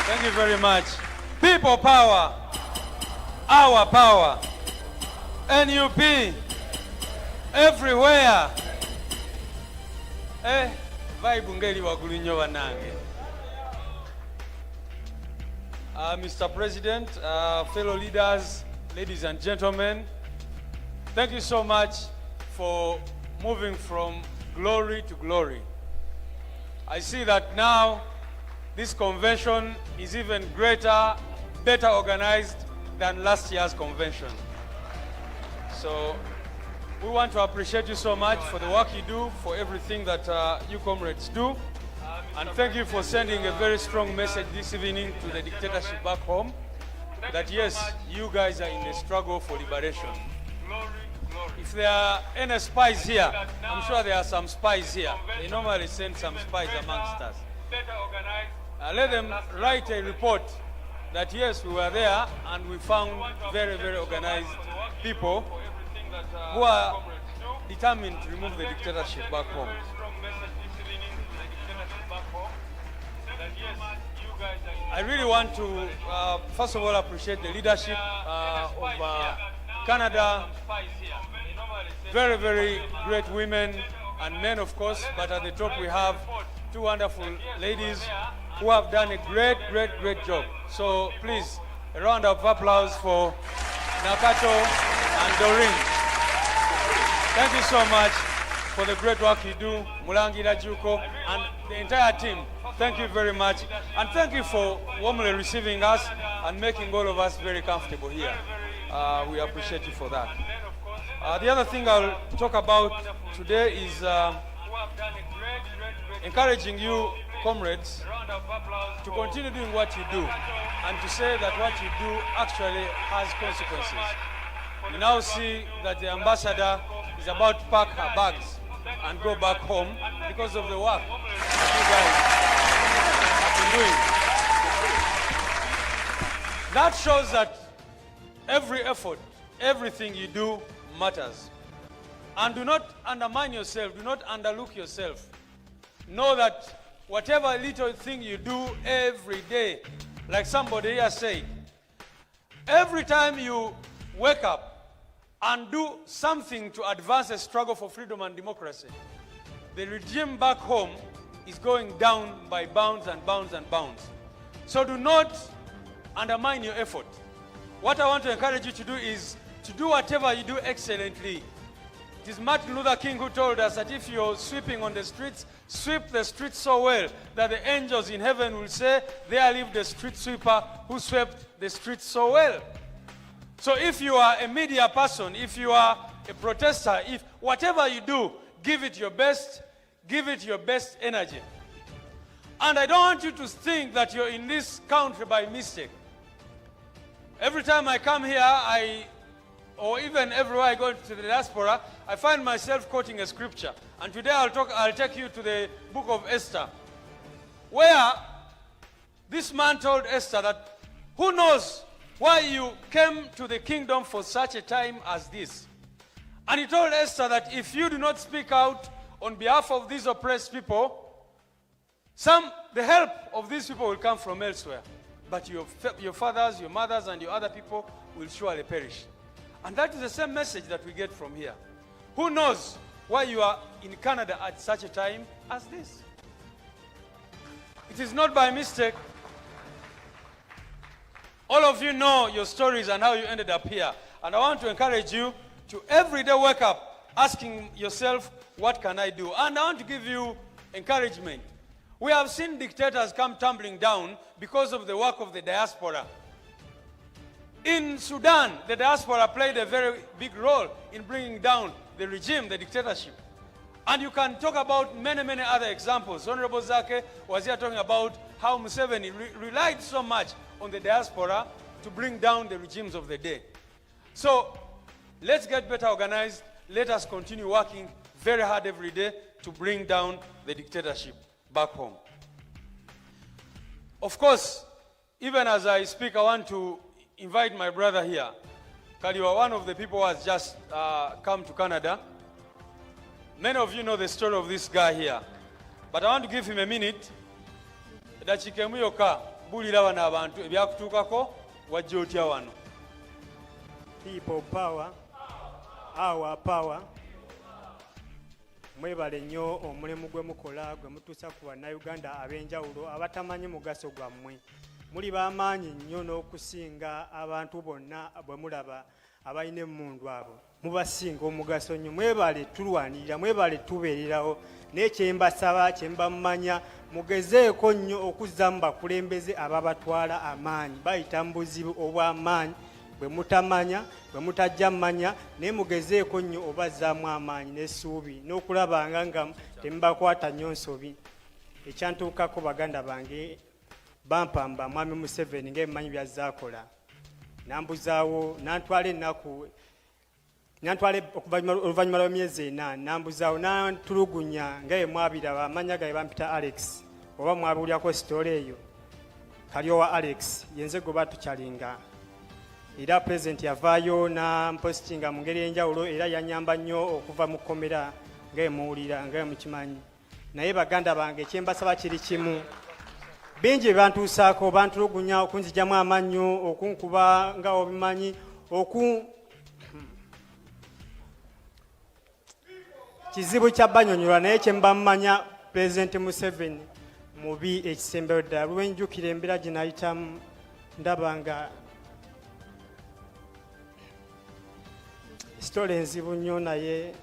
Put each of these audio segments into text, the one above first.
Thank you very much. People power, our power, NUP, everywhere. Vibe ngeli wagulu nnyo banange. Mr. President, fellow leaders, ladies and gentlemen, thank you so much for moving from glory to glory. I see that now this convention is even greater, better organized than last year's convention. So we want to appreciate you so much for the work you do, for everything that you comrades do. And thank you for sending a very strong message this evening to the dictatorship back home, that yes, you guys are in the struggle for liberation. If there are any spies here, I'm sure there are some spies here. They normally send some spies amongst us. Let them write a report that yes, we were there and we found very, very organized people who are determined to remove the dictatorship back home. I really want to, first of all, appreciate the leadership of Canada. Very, very great women and men, of course, but at the top we have two wonderful ladies who have done a great, great, great job. So please, a round of applause for Nakato and Doreen. Thank you so much for the great work you do, Mulangira Juko, and the entire team. Thank you very much. And thank you for warmly receiving us and making all of us very comfortable here. We appreciate you for that. The other thing I'll talk about today is encouraging you, comrades, to continue doing what you do and to say that what you do actually has consequences. We now see that the ambassador is about to pack her bags and go back home because of the work that you guys have been doing. That shows that every effort, everything you do matters. And do not undermine yourself, do not underlook yourself. Know that whatever little thing you do every day, like somebody here said, every time you wake up and do something to advance a struggle for freedom and democracy, the regime back home is going down by bounds and bounds and bounds. So do not undermine your effort. What I want to encourage you to do is to do whatever you do excellently. It is Martin Luther King who told us that if you're sweeping on the streets, sweep the streets so well that the angels in heaven will say, there lived the street sweeper who swept the streets so well. So if you are a media person, if you are a protester, if whatever you do, give it your best energy. And I don't want you to think that you're in this country by mistake. Every time I come here, or even everywhere I go to the diaspora, I find myself quoting a scripture. And today I'll take you to the book of Esther, where this man told Esther that, who knows why you came to the kingdom for such a time as this? And he told Esther that if you do not speak out on behalf of these oppressed people, the help of these people will come from elsewhere. But your fathers, your mothers, and your other people will surely perish. And that is the same message that we get from here. Who knows why you are in Canada at such a time as this? It is not by mistake. All of you know your stories and how you ended up here. And I want to encourage you to every day wake up asking yourself, what can I do? And I want to give you encouragement. We have seen dictators come tumbling down because of the work of the diaspora. In Sudan, the diaspora played a very big role in bringing down the regime, the dictatorship. And you can talk about many, many other examples. Honorable Zake was here talking about how Museveni relied so much on the diaspora to bring down the regimes of the day. So let's get better organized. Let us continue working very hard every day to bring down the dictatorship back home. Of course, even as I speak, I want to invite my brother here. Kaliwa, one of the people who has just come to Canada. Many of you know the story of this guy here. But I want to give him a minute. Dachikemuyoka, bulira bano abantu ebyakutuukako wajja otya wano. People power, our power. Mwebale nnyo omulimu gwe mukola gwe mutuusa ku bannayuganda ab'enjawulo abatamanyi mugaso gwammwe. Muli b'amaanyi nnyo n'okusinga abantu bonna bwe mulaba abalina emmundu abo. Mubasinga omugaso nnyo. Mwebale tulwanirira, mwebale tubeererawo. Naye kye mbasaba, kye mbamanya, mugezeeko nnyo okuzza mu bakulembeze ababatwala amaanyi. Bayita mu buzibu obw'amaanyi bwe mutamanya, bwe mutajja mmanya, naye mugezeeko nnyo obazzaamu amaanyi n'essuubi n'okulabanga nga temubakwata nnyo nsobi. Ekyantuukako baganda bange bampamba mwami Museveni ng'ebimanyi by'azzaakola. Nambuzaawo, nantwala ennaku, nantwala oluvannyuma lw'emyezi 4, nambuzaawo nantulugunya nga bwe mwabiraba amannya gabe bampita Alex, oba mwabuulyako sitoola eyo. Kalyowa Alex, yenze gwe batukyalinga. Era President yavaayo nampositinga mu ngeri enjawulo era yanyamba nnyo okuva mu kkomera nga muwulira nga mukimanyi. Naye baganda bange kyembasaba kiri kimu. Bingi bantuusaako bantulugunya okunzijamu amannyo okunkuba nga obimanyi kizibu kya banyonyola naye kye mbamanya President Museveni mubi ekisembero ddala. Lwenjukira embeera gye nayitamu ndabanga sitole enzibu nnyo naye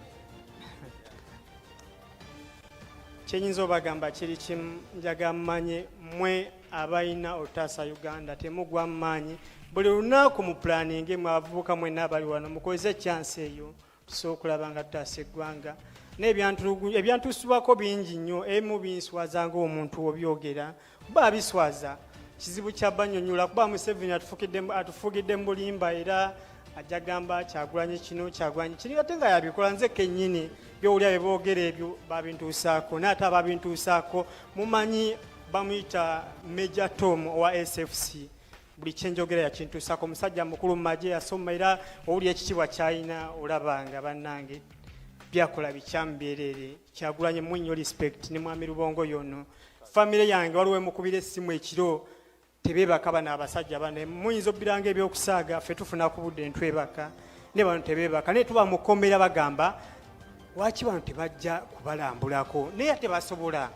kyenyinza obagamba kiri kimu. Njaga mmanye mmwe abalina otaasa Uganda temugwa mu maanyi. Buli lunaku mu pulaningi mwe abavubuka mwenna abali wano mukozese chance eyo tusobola okulaba nga tutaasa eggwanga. Ebyantusibwako bingi nnyo, ebimu binswaza ng'omuntu obyogera kuba biswaza. Kizibu kya banyonyola kuba Museveni atufugidde mu bulimba era ajja gamba Kyagulanyi kino Kyagulanyi kiri ate nga yabikola. Nze kennyini byowulya bye boogera ebyo babintuusaako naye ate ababintuusaako mumanyi bamuyita Major Tom owa SFC. Buli kyenjogera yakintuusaako. Musajja mukulu mu magye yasoma era owulya ekitiibwa kyalina olabanga bannange byakola bikyambeerere. Kyagulanyi munnyo respect ne mwami Lubongo yono. Famire yange waliwo emukubira essimu ekiro tebeebaka bano abasajja bano. Muyinza obbiranga ebyokusaaga ffe tufuna ku budde ntwebaka ne bano tebeebaka. Naye tuba mukomera bagamba lwaki bano tebajja kubalambulako naye tebasobola.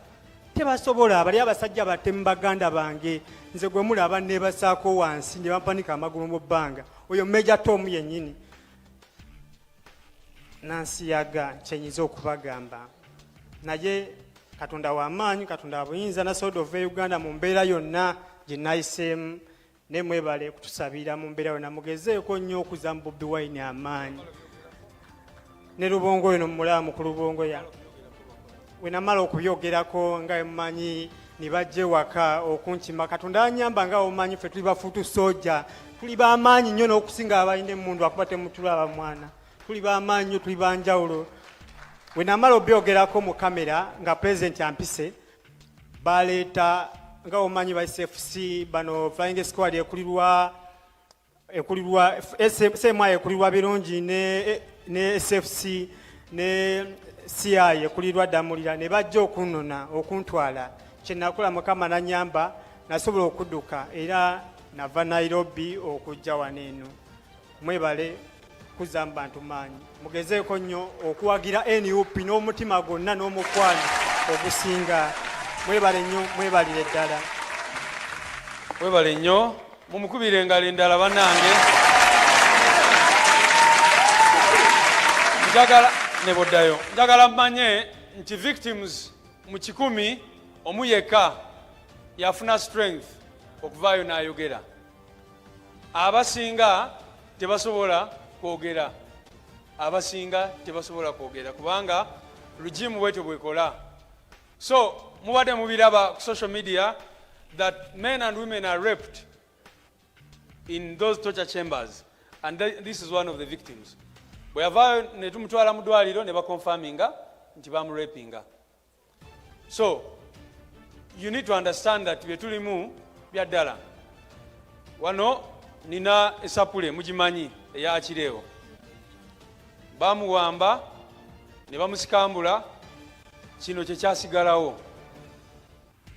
Bali abasajja batemu baganda bange nze gwe mulaba nebasaako wansi ne bampanika amagulu mu bbanga. Oyo Major Tom yennyini nansiyaga kyenyiza okubagamba. Naye Katonda w'amaanyi, Katonda w'obuyinza nasobola ova Uganda mu mbeera yonna gye nayiseemu. Ne mwebale kutusabira mu mbeera yonna mugezeeko nnyo okuzza mu Bobi Wine amaanyi. Ne Lubongo eno mulaamu ku Lubongo ya we namala okubyogerako nga mumanyi ne bajja ewaka okunkima. Katonda anyamba nga omanyi ffe tuli bafuutu soja, tuli b'amaanyi nnyo n'okusinga abalina emmundu akuba temutulaba mwana. Tuli b'amaanyi nnyo, tuli banjawulo. We namala obyogerako mu kamera nga President ampise baleeta nga omanyi ba SFC bano Flying Squad ekulirwa SMI ekulirwa birungi ne SFC ne CI ekulirwa Damulira ne bajja okunona okuntwala. Kye nakola Mukama nanyamba nasobola okudduka era nava Nairobi okujja wano eno. Mwebale kuzza mu bantu maanyi. Mugezeeko nnyo okuwagira NUP n'omutima gwonna n'omukwano ogusinga. Mwebale nnyo, mwebalire ddala. Mwebale nnyo, mumukubire engalo endala bannange. Njagala mmanye nti victims mu 100 omu yekka yafuna strength okuvaayo n'ayogera. Abasinga tebasobola kwogera. Kubanga lujimu bwetyo bwekola. So mubadde mubiraba ku social media that men and women are raped in those torture chambers, and this is one of the victims. Bwe yavaayo ne tumutwala mu ddwaliro ne bakonfaminga nti bamurapinga. So you need to understand that bye tulimu bya ddala. Wano nina esapule mugimanyi eya Kireewo. Bamuwamba ne bamusikambula, kino kye kyasigalawo.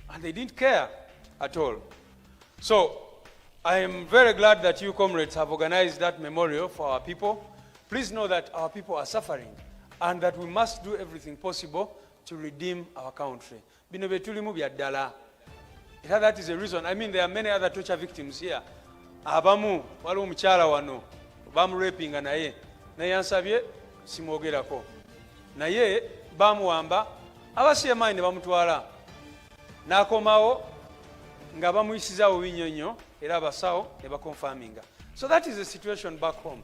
And they didn't care at all. So, I am very glad that you comrades have organized that memorial for our people. Please know that our people are suffering and that we must do everything possible to redeem our country. Bino betulimu bya ddala. That is the reason. I mean, there are many other torture victims here. Abamu, waliwo omukyala wano, bamurapinga naye. Naye ansabye simwogerako. Naye bamuwamba, abasiemayi ne bamutwala. N'akomawo nga bamuyisizaawo binyonyo era abasawo ne bakonfaminga. So that is the situation back home.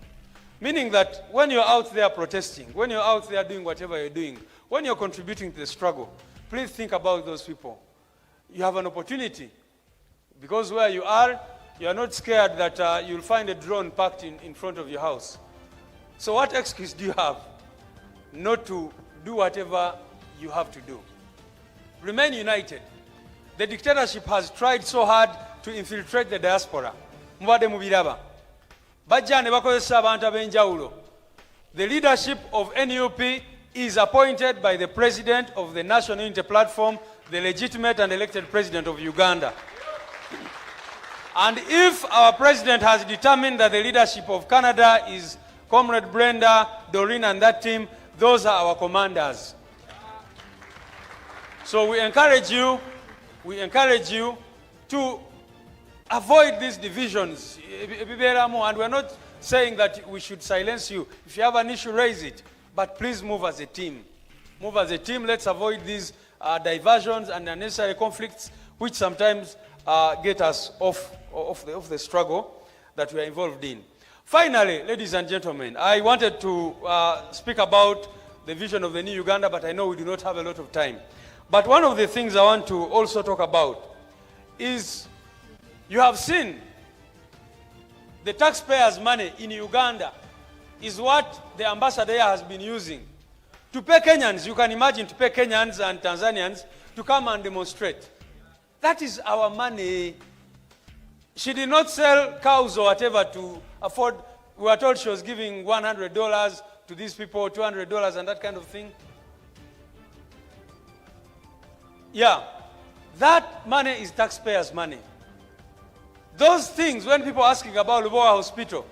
Meaning that when you're out there protesting, when you're out there doing whatever you're doing, when you're contributing to the struggle, please think about those people. You have an opportunity. Because where you are not scared that you'll find a drone parked in front of your house. So what excuse do you have not to do whatever you have to do? Remain united. The dictatorship has tried so hard to infiltrate the diaspora. Mubadde mubiraba. Bajja ne bakozesa abantu ab'enjawulo. The leadership of NUP is appointed by the president of the National Unity Platform, the legitimate and elected president of Uganda. And if our president has determined that the leadership of Canada is Comrade Brenda, Doreen and that team, those are our commanders. So we encourage you to avoid these divisions. And we're not saying that we should silence you. If you have an issue, raise it. But please move as a team. Move as a team. Let's avoid these diversions and unnecessary conflicts, which sometimes get us off the struggle that we are involved in. Finally, ladies and gentlemen, I wanted to speak about the vision of the new Uganda, but I know we do not have a lot of time. But one of the things I want to also talk about is you have seen the taxpayers' money in Uganda is what the ambassador here has been using to pay Kenyans. You can imagine, to pay Kenyans and Tanzanians to come and demonstrate. That is our money. She did not sell cows or whatever to afford. We were told she was giving $100 to these people, $200 and that kind of thing. Yeah, that money is taxpayers' money. Those things, when people are asking about Lubowa Hospital,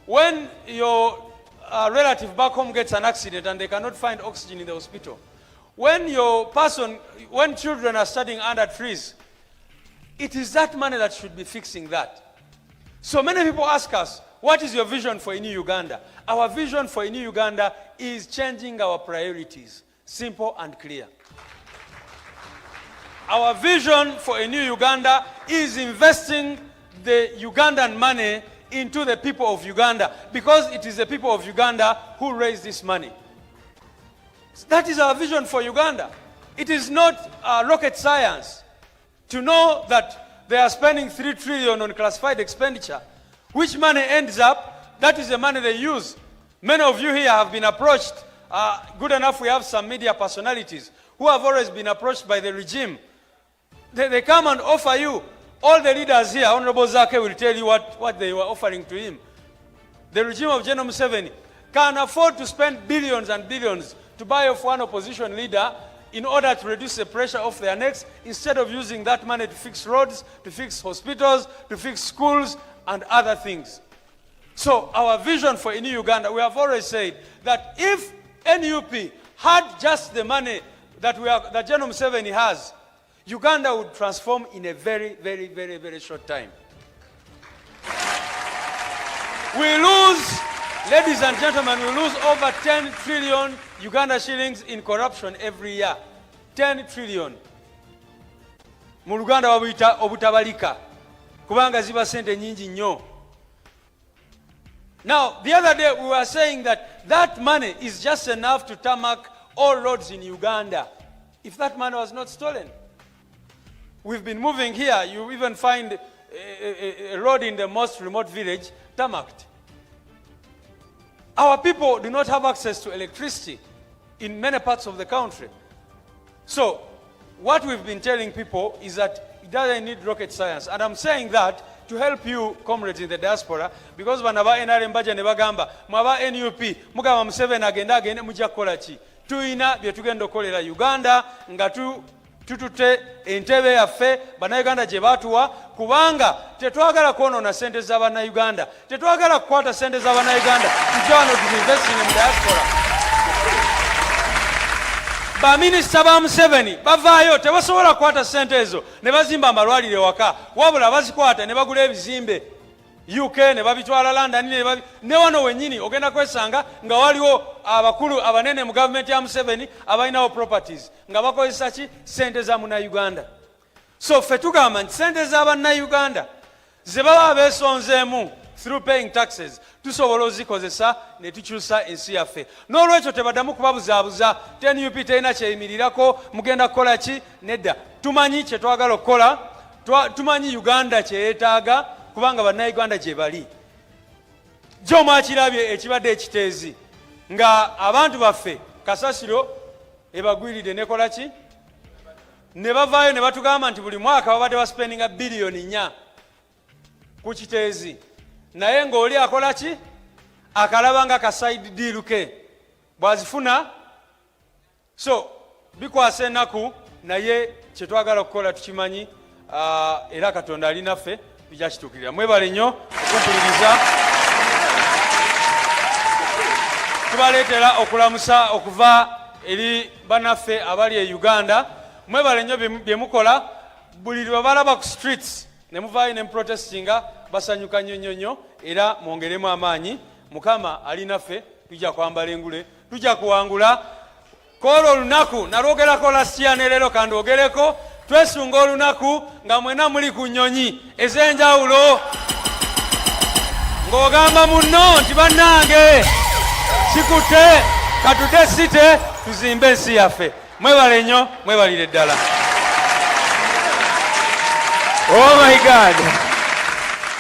when your relative back home gets an accident and they cannot find oxygen in the hospital, when children are studying under trees, it is that money that should be fixing that. So many people ask us, what is your vision for a new Uganda? Our vision for a new Uganda is changing our priorities. Simple and clear. Our vision for a new Uganda is investing the Ugandan money into the people of Uganda, because it is the people of Uganda who raise this money. That is our vision for Uganda. It is not rocket science to know that they are spending 3 trillion on classified expenditure. Which money ends up, that is the money they use. Many of you here have been approached. Good enough we have some media personalities who have always been approached by the regime. They come and offer you. All the leaders here, Honorable Zake will tell you what they were offering to him. The regime of General Museveni can afford to spend billions and billions to buy off one opposition leader in order to reduce the pressure off their necks, instead of using that money to fix roads, to fix hospitals, to fix schools and other things. So our vision for a new Uganda, we have always said that if NUP had just the money that General Museveni has, Uganda would transform in a very, very, very, very short time. We lose, ladies and gentlemen, we lose over 10 trillion Uganda shillings in corruption every year. 10 trillion. Mu Luganda wabuyita obutabalika. Kubanga ziba sente nyingi nnyo. Now, the other day we were saying that money is just enough to tarmac all roads in Uganda, if that money was not stolen. We've been moving here. You even find a road in the most remote village tarmacked. Our people do not have access to electricity in many parts of the country. So, what we've been telling people is that it doesn't need rocket science. And I'm saying that to help you, comrades in the diaspora, because banaba NRM baja ne bagamba, mwaba NUP, mugamba Museveni agenda mujja kukola ki? Tuyina bye tugenda okukolera Uganda nga tutute entebe yaffe bannayuganda gye baatuwa, kubanga tetwagala kwonoona ssente z'abannayuganda, tetwagala kukwata ssente z'abannayuganda tujja wano tuzinvesting mu diaspora. Baminisita ba Museveni bavaayo tebasobola kukwata ssente ezo ne bazimba amalwaliro waka, wabula bazikwata ne bagula ebizimbe UK ne babitwala London ne wano wennyini ogenda kwesanga nga waliwo abakulu abanene mu gavumenti ya Museveni abalinawo properties nga bakozesa ki ssente za munnayuganda. So ffe tugamba nti ssente z'abannayuganda ze baba beesonzeemu through paying taxes tusobola ozikozesa ne tukyusa ensi yaffe. N'olwekyo tebaddamu kubabuzaabuza 10 UP terina kyeyimirirako mugenda kukola ki, nedda. Tumanyi kye twagala okukola, tumanyi Uganda kye yeetaaga kubanga bannayuganda gye bali. Jjo mwakirabye ekibadde ekiteezi nga abantu baffe kasasiro ebagwiridde nekola ki, ne bavaayo ne batugamba nti buli mwaka babadde baspendinga biliyoni 4 ku kiteezi, naye ng'oli akola ki, akalaba nga kasaidi deal ke bwazifuna. So bikwasa ennaku, naye kye twagala okukola tukimanyi, era Katonda ali naffe bijja kituukirira. Mwebale nnyo okumpuliriza. Tubaleetera okulamusa okuva eri bannaffe abali e Uganda. Mwebale nnyo bye mukola. Buli lwe balaba ku streets ne muvaayo ne muprotestinga basanyuka nnyo, era mwongeremu amaanyi. Mukama ali naffe, tujja kwambala engule, tujja kuwangula. Kola olunaku nalwogerako last year ne leero kandwogereko, twesunga olunaku nga mwena muli ku nnyonyi ez'enjawulo ng'ogamba munno nti bannange kikutte katutte site tuzimbe ensi yaffe. Mwebale nnyo, mwebalire ddala. Oh my God.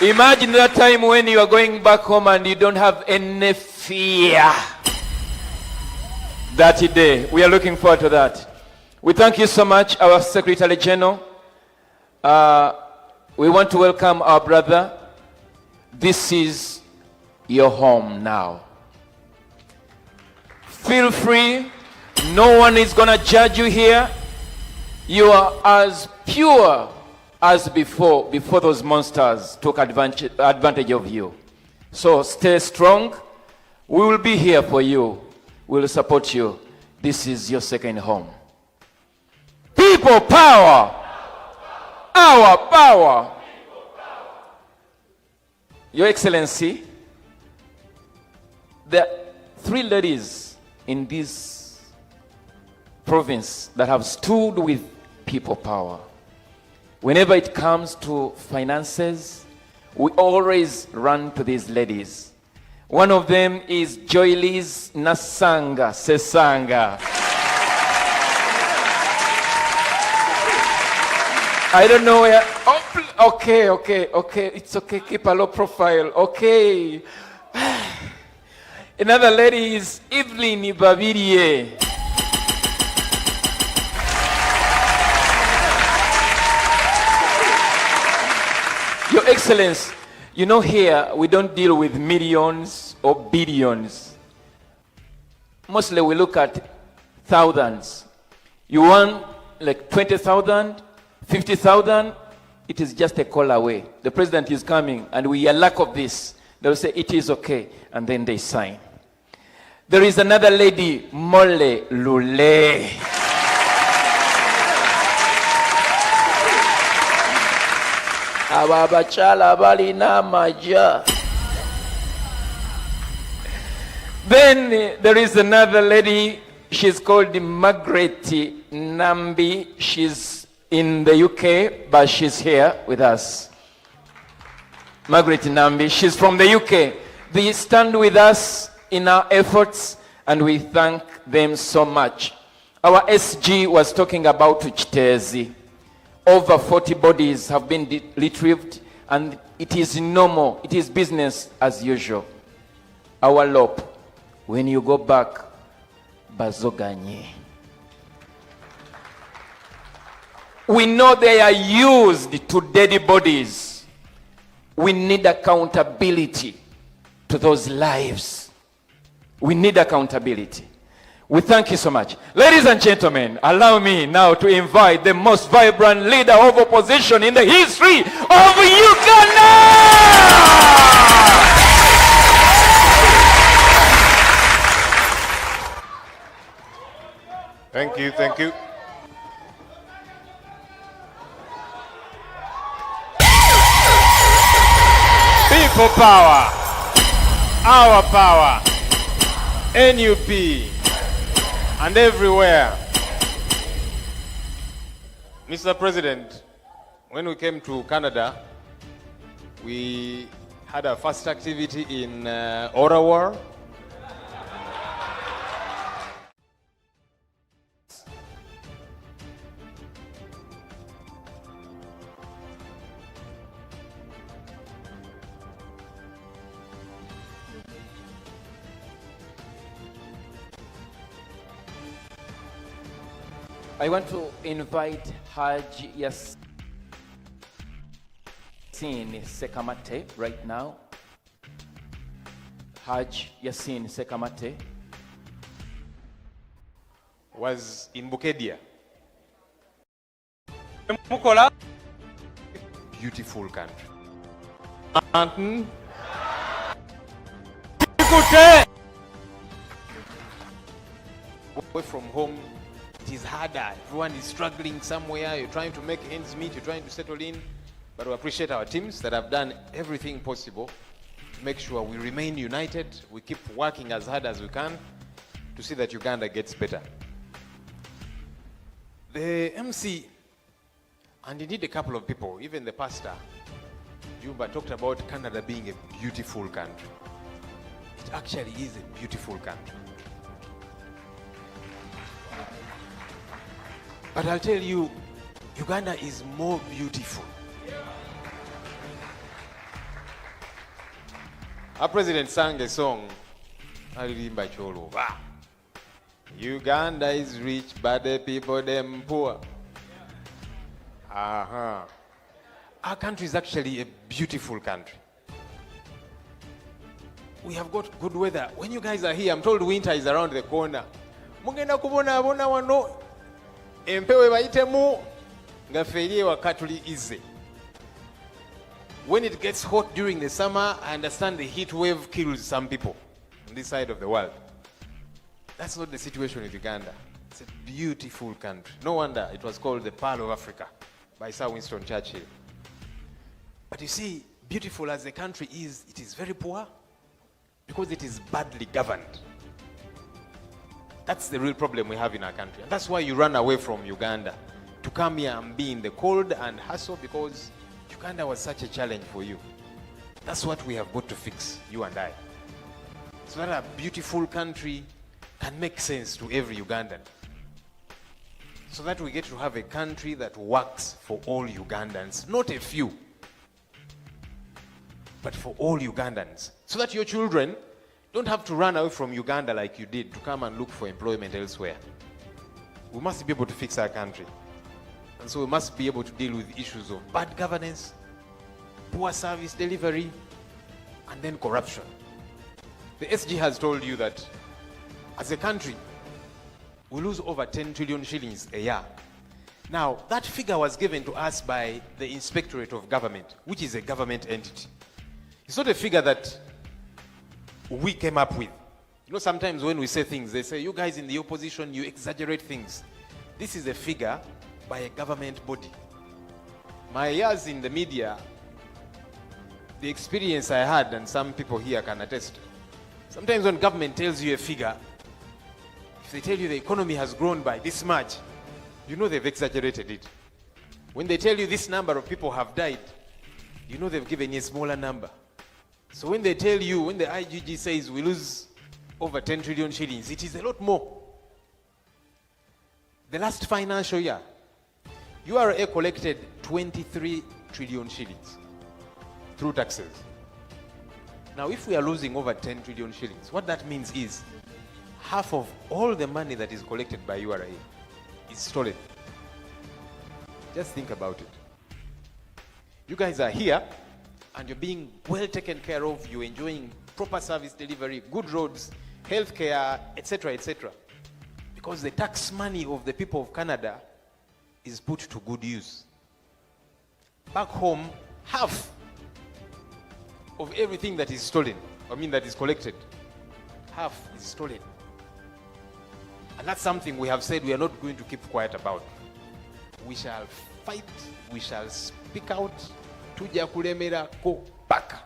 Imagine that time when you are going back home and you don't have any fear. That day. We are looking forward to that. We thank you so much, our Secretary General. We want to welcome our brother. This is your home now. Feel free. No one is going to judge you here. You are as pure as before those monsters took advantage of you. So stay strong. We will be here for you. We will support you. This is your second home. People power. Our power. Your Excellency, there are 3 ladies in this province that have stood with people power. Whenever it comes to finances, we always run to these ladies. One of them is Joylis Nasanga Sesanga. I don't know where. Oh, okay. It's okay. Keep a low profile. Okay. Another lady is Evelyn Babirie. Your Excellency, you know here we don't deal with millions or billions. Mostly we look at thousands. You want like 20,000, 50,000, it is just a call away. The president is coming and we are lack of this. They will say it is okay and then they sign. There is another lady, Mole Lule. Ababachala balina maja. Then there is another lady, she's called Margaret Nambi. She's in the UK, but she's here with us. Margaret Nambi, she's from the UK. They stand with us in our efforts, and we thank them so much. Our SG was talking about Chitezi. Over 40 bodies have been retrieved, and it is normal. It is business as usual. Our LOP, when you go back, bazoganye. We know they are used to dead bodies. We need accountability to those lives. We need accountability. We thank you so much. Ladies and gentlemen, allow me now to invite the most vibrant leader of opposition in the history of Uganda! Thank you, thank you. People power, our power, NUP, and everywhere. Mr. President, when we came to Canada, we had our first activity in Ottawa. I want to invite Haj Yasin Sekamate right now. Haj Yasin Sekamate Was in Bukedia. Mukola. Beautiful country. Mountain. Away from home, it is harder. Everyone is struggling somewhere. You're trying to make ends meet. You're trying to settle in. But we appreciate our teams that have done everything possible to make sure we remain united. We keep working as hard as we can to see that Uganda gets better. The MC, and indeed a couple of people, even the pastor, Jumba, talked about Canada being a beautiful country. It actually is a beautiful country. But I'll tell you, Uganda is more beautiful. Our president sang a song, Alirimba Cholo. Uganda is rich, but the people them poor. Our country is actually a beautiful country. We have got good weather. When you guys are here, I'm told winter is around the corner. Mugenda kubona abona wano empewe bayitemu nga feriye wakatuli ize. When it gets hot during the summer, I understand the heat wave kills some people on this side of the world. That's not the situation with Uganda. It's a beautiful country. No wonder it was called the Pearl of Africa by Sir Winston Churchill. But you see, beautiful as the country is, it is very poor because it is badly governed. That's the real problem we have in our country. And that's why you run away from Uganda to come here and be in the cold and hassle, because Uganda was such a challenge for you. That's what we have got to fix, you and I. So that a beautiful country can make sense to every Ugandan. So that we get to have a country that works for all Ugandans, not a few, but for all Ugandans. So that your children don't have to run away from Uganda like you did to come and look for employment elsewhere. We must be able to fix our country. And so we must be able to deal with issues of bad governance, poor service delivery, and then corruption. The SG has told you that as a country, we lose over 10 trillion shillings a year. Now, that figure was given to us by the Inspectorate of Government, which is a government entity. It's not a figure that we came up with. You know, sometimes when we say things, they say, you guys in the opposition, you exaggerate things. This is a figure by a government body. My years in the media, the experience I had, and some people here can attest, sometimes when government tells you a figure, if they tell you the economy has grown by this much, you know they've exaggerated it. When they tell you this number of people have died, you know they've given you a smaller number. So when they tell you, when the IGG says we lose over 10 trillion shillings, it is a lot more. The last financial year, URA collected 23 trillion shillings through taxes. Now, if we are losing over 10 trillion shillings, what that means is half of all the money that is collected by URA is stolen. Just think about it. You guys are here, and you're being well taken care of, you're enjoying proper service delivery, good roads, healthcare, etc., etc. Because the tax money of the people of Canada is put to good use. Back home, half of everything that is stolen, that is collected, half is stolen. And that's something we have said we are not going to keep quiet about. We shall fight, we shall speak out, tuja kulemera ko back.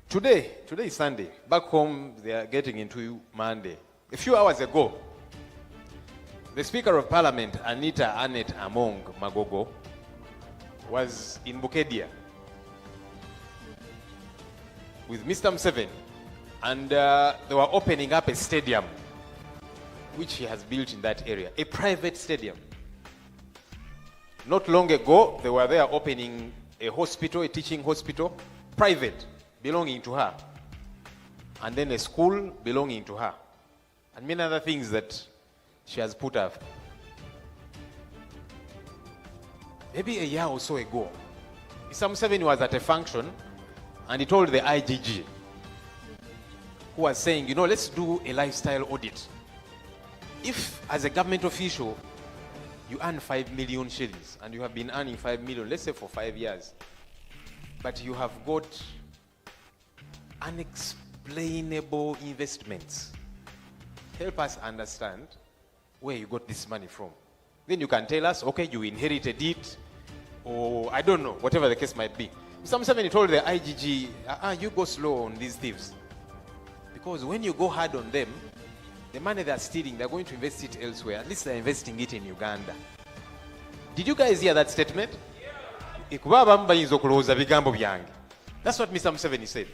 Today is Sunday. Back home, they are getting into Monday. A few hours ago, the Speaker of Parliament, Anita Annette Among Magogo, was in Bukedia with Mr. Museveni, and they were opening up a stadium which he has built in that area, a private stadium. Not long ago, they were there opening a hospital, a teaching hospital, private, belonging to her, and then a school belonging to her, and many other things that she has put up. Maybe a year or so ago, Mr. Museveni was at a function and he told the IGG, who was saying, let's do a lifestyle audit. If, as a government official, you earn 5 million shillings and you have been earning 5 million, let's say for 5 years, but you have got unexplainable investments, help us understand where you got this money from. Then you can tell us, okay, you inherited it, or I don't know, whatever the case might be. Mr. Museveni told the IGG, you go slow on these thieves. Because when you go hard on them, the money they're stealing, they're going to invest it elsewhere. At least they're investing it in Uganda. Did you guys hear that statement? Yeah. That's what Mr. Museveni said.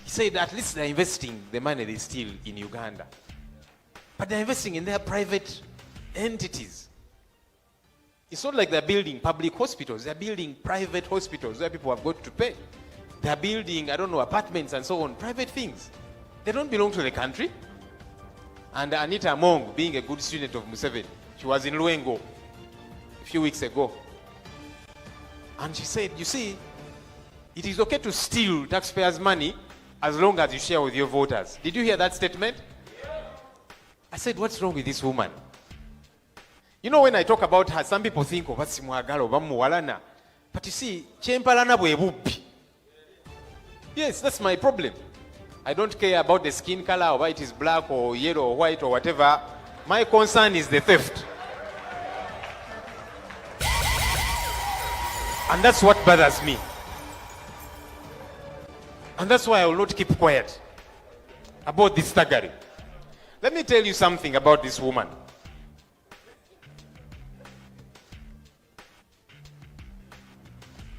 He said at least they're investing the money they steal in Uganda. But they're investing in their private entities. It's not like they're building public hospitals. They're building private hospitals where people have got to pay. They're building, apartments and so on, private things. They don't belong to the country. And Anita Among, being a good student of Museveni, she was in Luengo a few weeks ago. And she said, you see, it is okay to steal taxpayers' money as long as you share with your voters. Did you hear that statement? I said, what's wrong with this woman? When I talk about her, some people think, but you see, yes, that's my problem. I don't care about the skin color, or whether it is black or yellow or white or whatever. My concern is the theft. And that's what bothers me. And that's why I will not keep quiet about this staggering. Let me tell you something about this woman.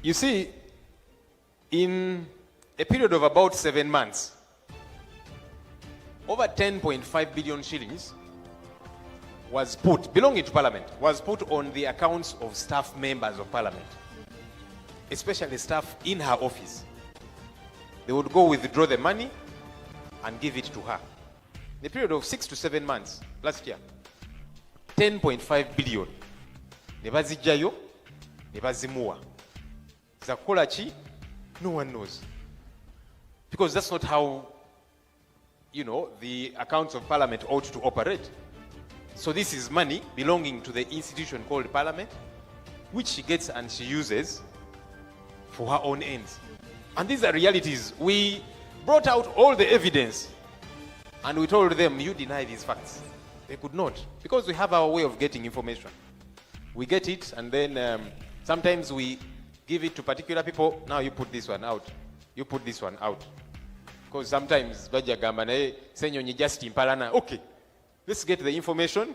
You see, in a period of about 7 months, over 10.5 billion shillings was put, belonging to Parliament, was put on the accounts of staff members of Parliament, especially staff in her office. They would go withdraw the money and give it to her. In a period of 6 to 7 months last year, 10.5 billion. Nebazijayo, nebazimuwa. Zakola chi? No one knows. Because that's not how, the accounts of Parliament ought to operate. So this is money belonging to the institution called Parliament, which she gets and she uses for her own ends. And these are realities. We brought out all the evidence and we told them, you deny these facts. They could not, because we have our way of getting information. We get it and then sometimes we give it to particular people. Now you put this one out. You put this one out. Because sometimes Bwegamba naye senyonyi just impalana. Okay, let's get the information,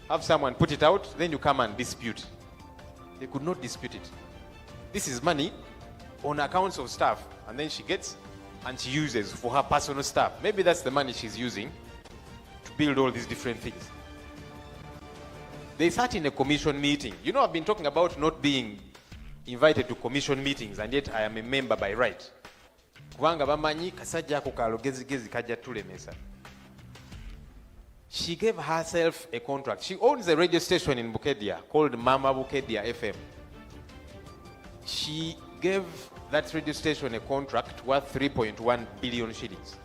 have someone put it out, then you come and dispute. They could not dispute it. This is money on accounts of staff, and then she gets and she uses for her personal stuff. Maybe that's the money she's using to build all these different things. They sat in a commission meeting. I've been talking about not being invited to commission meetings, and yet I am a member by right. She gave herself a contract. She owns a radio station in Bukedia called Mama Bukedia FM. she gave that radio station a contract worth 3.1 billion shillings.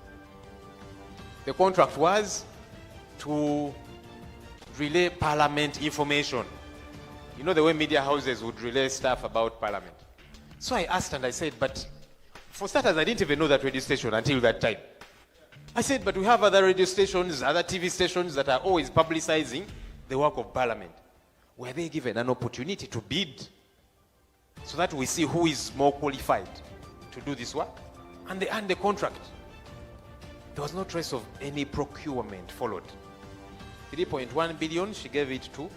The contract was to relay Parliament information. You know the way media houses would relay stuff about Parliament. So I asked and I said, but for starters, I didn't even know that radio station until that time. I said, but we have other radio stations, other TV stations that are always publicizing the work of Parliament. Were they given an opportunity to bid so that we see who is more qualified to do this work? And they earned the contract. There was no trace of any procurement followed. 3.1 billion, she gave it to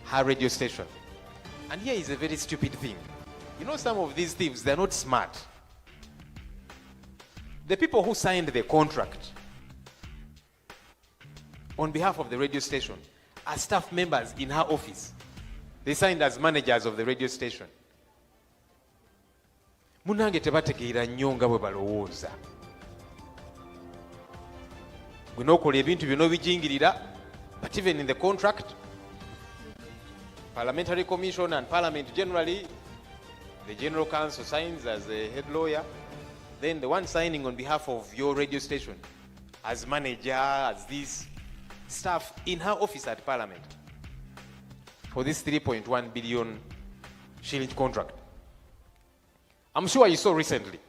her radio station. And here is a very stupid thing. You know, some of these thieves, they're not smart. The people who signed the contract on behalf of the radio station are staff members in her office. They signed as managers of the radio station. Munange tebategeera nnyo nga bwe balowooza. Gwe n'okola ebintu byonna bijingirira, but even in the contract, Parliamentary Commission and Parliament generally, the General Counsel signs as a head lawyer, then the one signing on behalf of your radio station as manager, as this staff in her office at Parliament for this 3.1 billion shilling contract. I'm sure you saw recently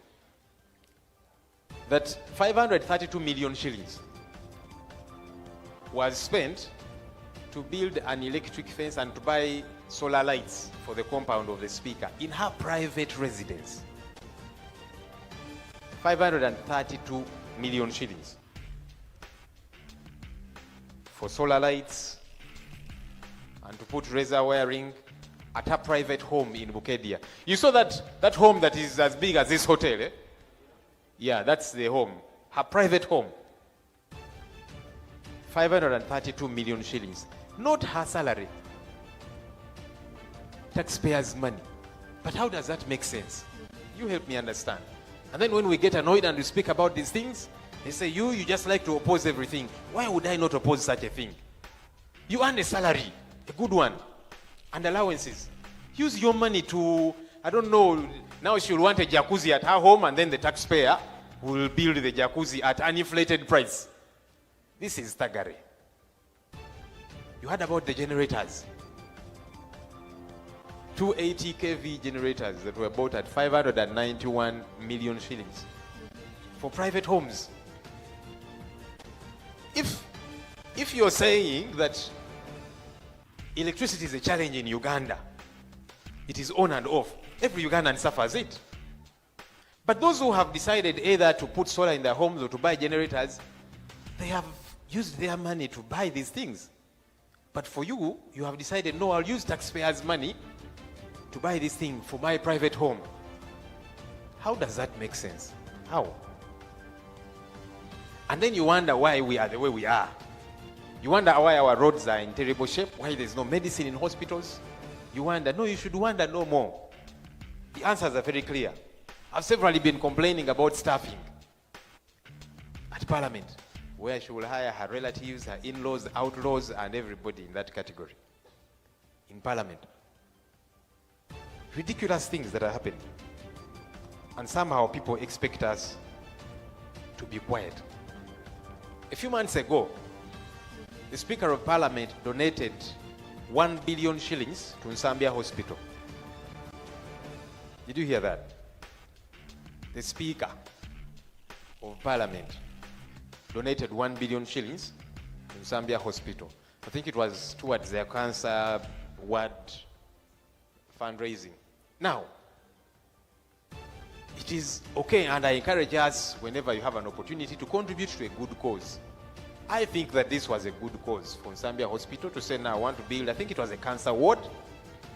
that 532 million shillings was spent to build an electric fence and to buy solar lights for the compound of the Speaker in her private residence. 532 million shillings for solar lights and to put razor wiring at her private home in Bukedia. You saw that home that is as big as this hotel, eh? Yeah, that's the home, her private home. 532 million shillings, not her salary, taxpayers' money. But how does that make sense? You help me understand. And then when we get annoyed and we speak about these things, they say, you just like to oppose everything. Why would I not oppose such a thing? You earn a salary, a good one, and allowances. Use your money to, I don't know, now she'll want a jacuzzi at her home and then the taxpayer will build the jacuzzi at an inflated price. This is thuggery. You heard about the generators. 280 kV generators that were bought at 591 million shillings for private homes. If you're saying that electricity is a challenge in Uganda, it is on and off, every Ugandan suffers it. But those who have decided either to put solar in their homes or to buy generators, they have used their money to buy these things. But for you, you have decided, no, I'll use taxpayers' money to buy this thing for my private home. How does that make sense? How? And then you wonder why we are the way we are. You wonder why our roads are in terrible shape, why there's no medicine in hospitals. You wonder. No, you should wonder no more. The answers are very clear. I've severally been complaining about staffing at Parliament, where she will hire her relatives, her in-laws, outlaws, and everybody in that category in Parliament. Ridiculous things that are happening. And somehow people expect us to be quiet. A few months ago, the Speaker of Parliament donated 1 billion shillings to Nsambya Hospital. Did you hear that? The Speaker of Parliament donated 1 billion shillings to Nsambya Hospital. I think it was towards their cancer ward fundraising. Now, it is okay, and I encourage us, whenever you have an opportunity, to contribute to a good cause. I think that this was a good cause for Nsambya Hospital to say, now I want to build, I think it was a cancer ward,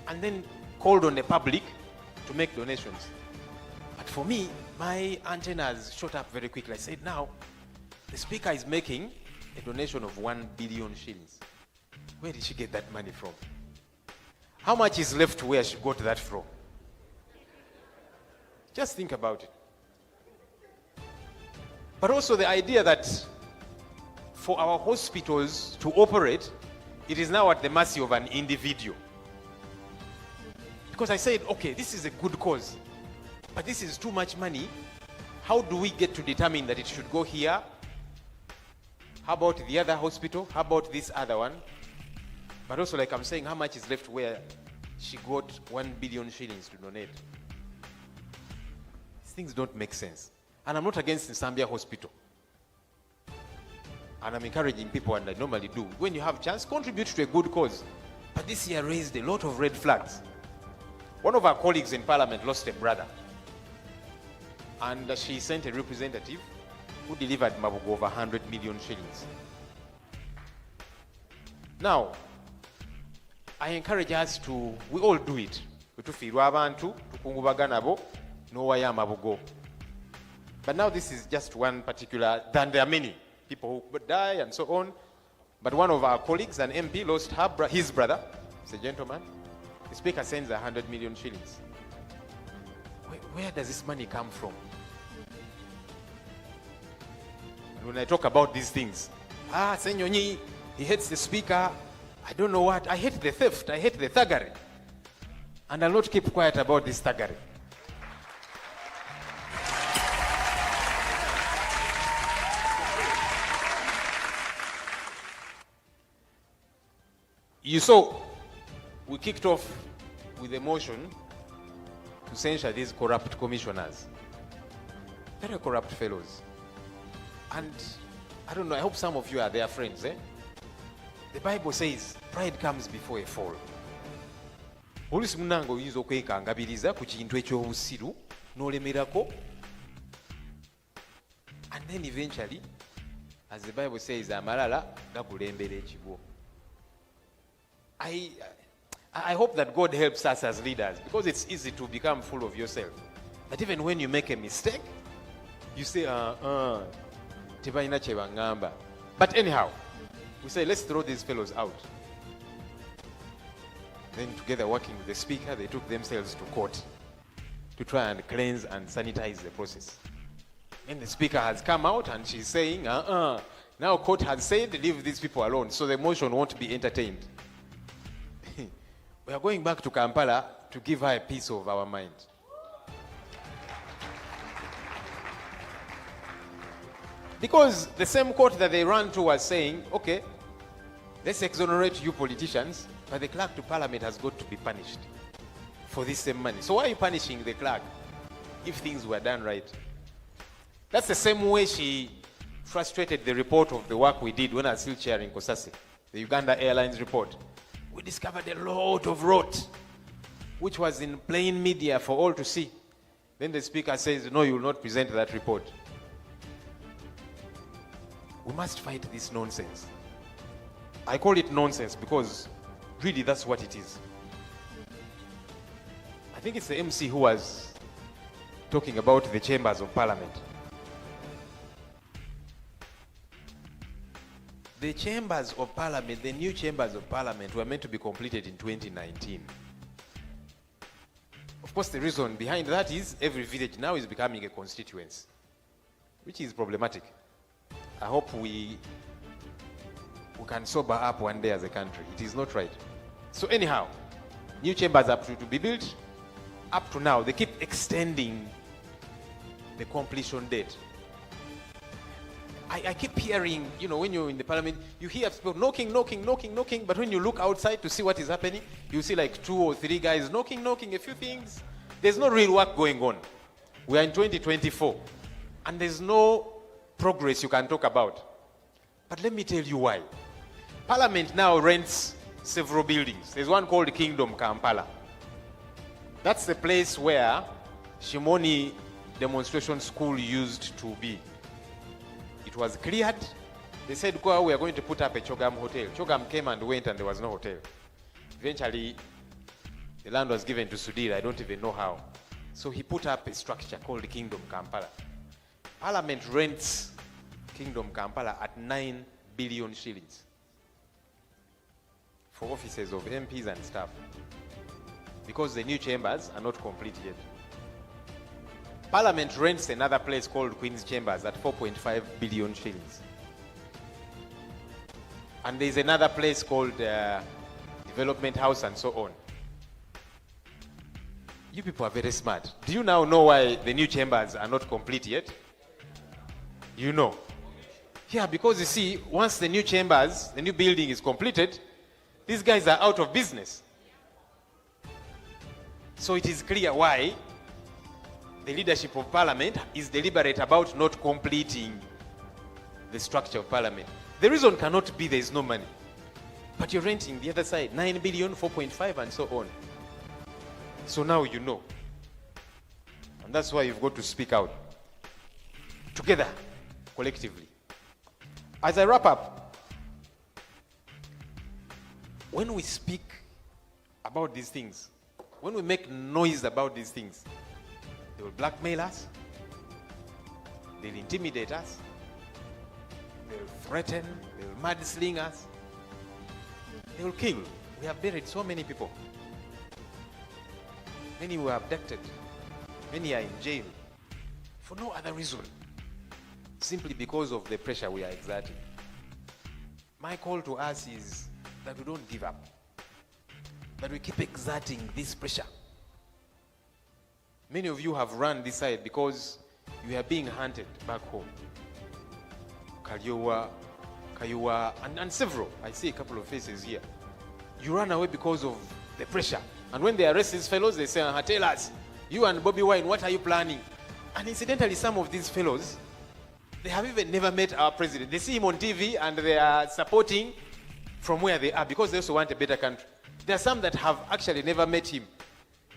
and then called on the public to make donations. But for me, my antennas shot up very quickly. I said, now, the Speaker is making a donation of 1 billion shillings. Where did she get that money from? How much is left to where she got that from? Just think about it. But also the idea that for our hospitals to operate, it is now at the mercy of an individual. Because I said, okay, this is a good cause, but this is too much money. How do we get to determine that it should go here? How about the other hospital? How about this other one? But also, like I'm saying, how much is left where she got 1 billion shillings to donate? These things don't make sense. And I'm not against Nsambia Hospital. And I'm encouraging people, and I normally do. When you have chance, contribute to a good cause. But this year raised a lot of red flags. One of our colleagues in Parliament lost a brother. And she sent a representative who delivered Mabugo over 100 million shillings. Now, I encourage us to, we all do it. Tufiirwa abantu, tukungubaga nabo, n'owaya Mabugo. But now this is just one particular, then there are many people who die and so on. But one of our colleagues, an MP, lost his brother. He's a gentleman. The Speaker sends 100 million shillings. Where does this money come from? And when I talk about these things, Senyonyi, he hates the Speaker. I don't know what. I hate the theft. I hate the thuggery. And I'll not keep quiet about this thuggery. You saw, we kicked off with a motion to censure these corrupt commissioners. Very corrupt fellows. And I don't know, I hope some of you are their friends. The Bible says, pride comes before a fall. Oluusi munange oyinza okwekangabiriza ku kintu ekyobusiru n'olemerako, and then eventually, as the Bible says, amalala gakulembera ekigwo. I hope that God helps us as leaders, because it's easy to become full of yourself. But even when you make a mistake, you say, tebalina kye bangamba. But anyhow, we say, let's throw these fellows out. Then together, working with the Speaker, they took themselves to court to try and cleanse and sanitize the process. And the Speaker has come out and she's saying, now court has said, leave these people alone, so the motion won't be entertained. We are going back to Kampala to give her a piece of our mind. Because the same court that they ran to was saying, okay, let's exonerate you politicians, but the clerk to Parliament has got to be punished for this same money. So why are you punishing the clerk if things were done right? That's the same way she frustrated the report of the work we did when I was still chairing COSASE, the Uganda Airlines report. We discovered a lot of rot, which was in plain media for all to see. Then the Speaker says, no, you will not present that report. We must fight this nonsense. I call it nonsense because really that's what it is. I think it's the MC who was talking about the chambers of Parliament. The chambers of Parliament, the new chambers of Parliament, were meant to be completed in 2019. Of course, the reason behind that is every village now is becoming a constituency, which is problematic. I hope we can sober up one day as a country. It is not right. So anyhow, new chambers are to be built. Up to now, they keep extending the completion date. I keep hearing, you know, when you're in the Parliament, you hear people knocking, but when you look outside to see what is happening, you see like 2 or 3 guys knocking a few things. There's no real work going on. We are in 2024, and there's no progress you can talk about. But let me tell you why. Parliament now rents several buildings. There's one called Kingdom Kampala. That's the place where Shimoni Demonstration School used to be. It was cleared. They said, we are going to put up a Chogam hotel. Chogam came and went and there was no hotel. Eventually, the land was given to Sudhir. I don't even know how. So he put up a structure called Kingdom Kampala. Parliament rents Kingdom Kampala at 9 billion shillings for offices of MPs and staff, because the new chambers are not complete yet. Parliament rents another place called Queen's Chambers at 4.5 billion shillings. And there's another place called Development House and so on. You people are very smart. Do you now know why the new chambers are not complete yet? You know. Yeah, because you see, once the new chambers, the new building is completed, these guys are out of business. So it is clear why the leadership of Parliament is deliberate about not completing the structure of Parliament. The reason cannot be there is no money. But you're renting the other side, 9 billion, 4.5, and so on. So now you know. And that's why you've got to speak out. Together, collectively. As I wrap up, when we speak about these things, when we make noise about these things, they will blackmail us, they'll intimidate us, they'll threaten, they'll mudsling us, they will kill. We have buried so many people. Many were abducted. Many are in jail for no other reason, simply because of the pressure we are exerting. My call to us is that we don't give up, that we keep exerting this pressure. Many of you have run this side because you are being hunted back home. Kayuwa, and several. I see a couple of faces here. You run away because of the pressure. And when they arrest these fellows, they say, tell us, you and Bobi Wine, what are you planning? And incidentally, some of these fellows, they have even never met our president. They see him on TV and they are supporting from where they are because they also want a better country. There are some that have actually never met him.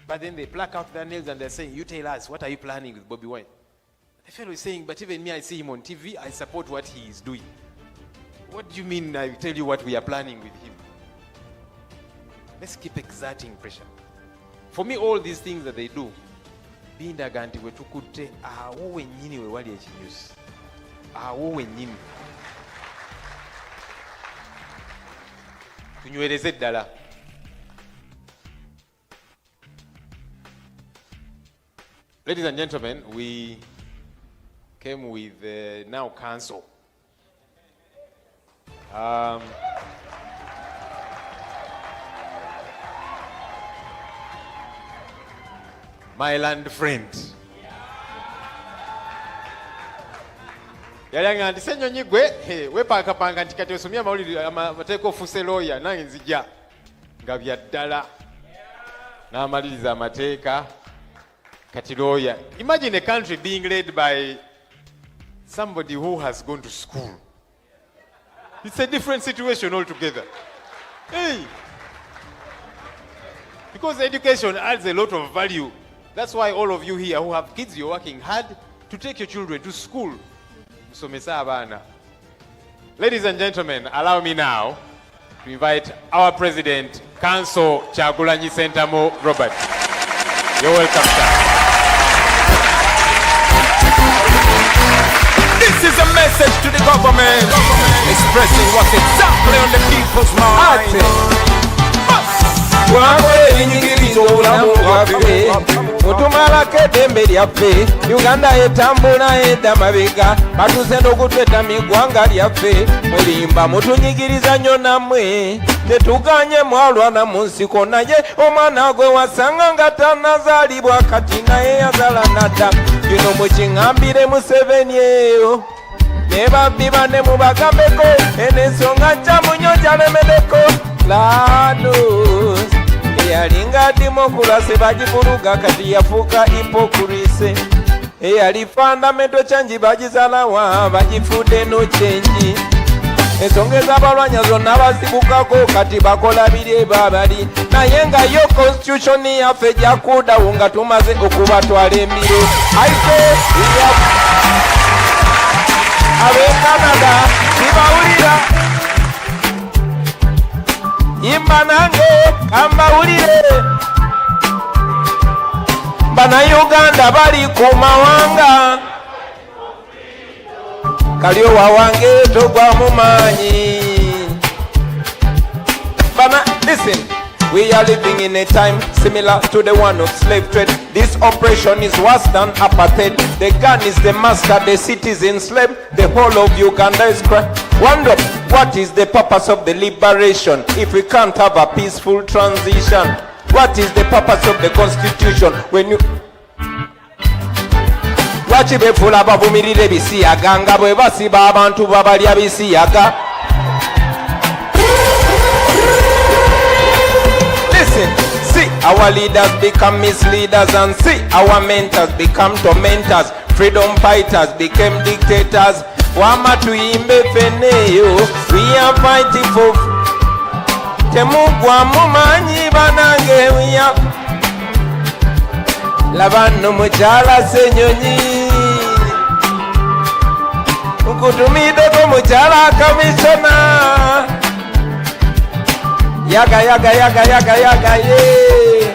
But then they pluck out their nails and they're saying, you tell us, what are you planning with Bobi Wine? The fellow is saying, but even me, I see him on TV, I support what he is doing. What do you mean I tell you what we are planning with him? Let's keep exerting pressure. For me, all these things that they do, bindaga nti wetukutte awo wennyini we wali ekinyusi. Awo wennyini. Tunywereze ddala. Ladies and gentlemen, we came with the now council. My land friend. Yalanga nti Ssenyonyi gwe wepaakapanga nti kati osomye amawulire amateeka ofuuse lawyer nange nzija nga bya ddala n'amaliriza amateeka kati lawyer. Imagine a country being led by somebody who has gone to school. It's a different situation altogether. Hey! Because education adds a lot of value. That's why all of you here who have kids, you're working hard to take your children to school. Ladies and gentlemen, allow me now to invite our president, Council Kyagulanyi Ssentamu Robert. You're welcome, sir. This is a message to the government, expressing what's exactly on the people's mind. Wangwe enyigirizo obulamu bwaffe otumalako eddembe lyaffe Uganda etambula edda mabega batuuse n'okutweta mu ggwanga lyaffe mulimba mutunyigiriza nnyo nammwe tetuganye mwalwana mu nsiko naye omwana gwe wasanga nga tannazaalibwa kati naye yazaala nadda kino mukiŋŋambire Museveni eyo ne babbi banne mubagambeko enensonga kyamunyo kyalemereko lanos eyalinga demokrasi bagivuruga kati yafuuka hipokurise eyali fundamento kyangi bagizalawa bagifudde no kyenji ensonga ez'abalwanya zonna bazibukako kati bakola biri babali naye nga yo constitution yaffe gyakudawo nga tumaze okubatwala embiro aise ab'ekanada tibawulira yimba nange kambawulire Banayuganda bali ku mawanga kalyowa wange togwa mu maanyi. Listen, we are living in a time similar to the one of slave trade. This oppression is worse than apartheid. The gun is the master, the city is enslaved, the whole of Uganda is crying. Wonder what is the purpose of the liberation if we can't have a peaceful transition. What is the purpose of the constitution? When you lwaki befuula abavumirira ebisiyaga nga bwe basiba abantu babalya bisiyaga? Listen, see our leaders become misleaders, and see our mentors become tormentors. Freedom fighters became dictators. Wama tuyimbe feneyo, we are fighting for. Temugwa mumanyi banange we are. Labano muchala senyonyi, ukutumideko muchala kamishona. Yaga yaga yaga yaga yaga yeah.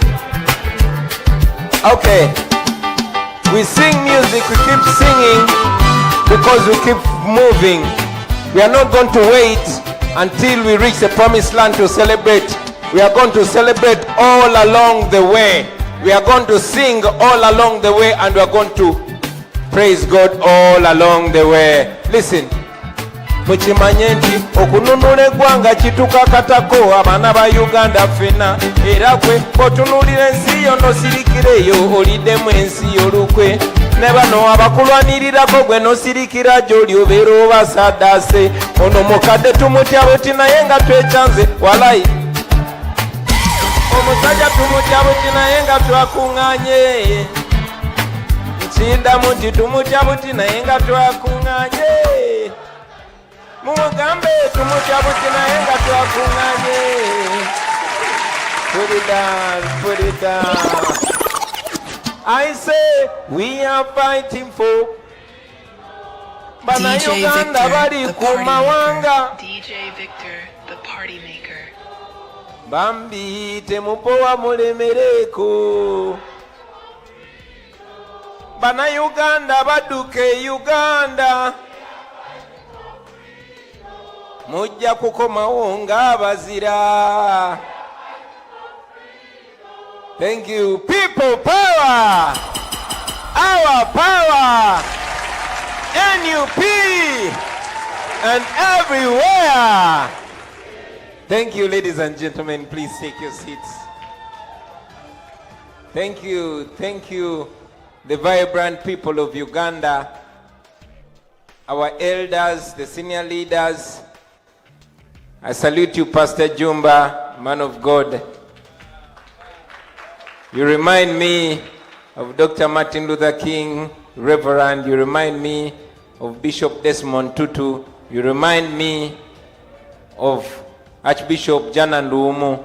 Okay, we sing music, we keep singing because we keep moving. We are not going to wait until we reach the promised land to celebrate. We are going to celebrate all along the way. We are going to sing all along the way, and we are going to praise God all along the way. Listen. Mukimanye nti okununula eggwanga kitukakatako abaana ba Uganda ffenna, era kwe otunulira ensi yonna osirikireyo oliddemu ensi olukwe, ne bano abakulwanirirako gwe nosirikira gy'oli obeera obasaddaase. Ono mukadde tumutya buti naye nga twekyanze walayi, omusajja tumutya buti naye nga twakuŋŋaanye, nkindamu nti tumutya buti naye nga twakuŋŋaanye. Mugambe tumutya buti naye nga twakuŋŋaanye. Put it down, put it down. I say we are fighting for Banayuganda bali ku mawanga. DJ Victor, the party maker. Bambi temupowa mulemereko. Banayuganda baduke Uganda. Mujja kukomawo ng'abazira. Thank you. People power. Our power. NUP. And everywhere. Thank you, ladies and gentlemen. Please take your seats. Thank you. Thank you, the vibrant people of Uganda. Our elders, the senior leaders. I salute you, Pastor Jumba, man of God. You remind me of Dr. Martin Luther King, Reverend. You remind me of Bishop Desmond Tutu. You remind me of Archbishop Jana Nduumu.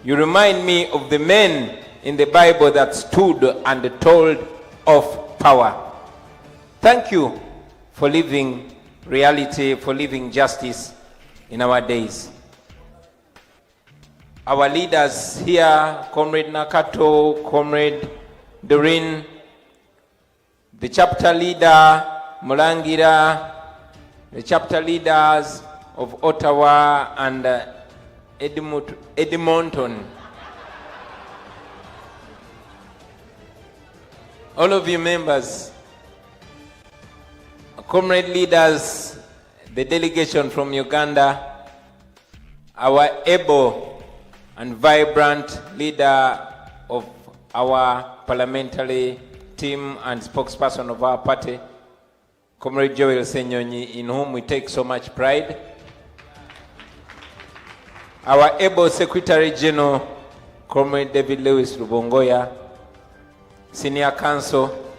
You remind me of the men in the Bible that stood and told of power. Thank you for living reality, for living justice in our days. Our leaders here, Comrade Nakato, Comrade Doreen, the chapter leader, Mulangira, the chapter leaders of Ottawa and Edmonton. All of you members, comrade leaders, the delegation from Uganda, our able and vibrant leader of our parliamentary team and spokesperson of our party, Comrade Joel Senyonyi, in whom we take so much pride. Our able Secretary General, Comrade David Lewis Rubongoya, Senior Counsel,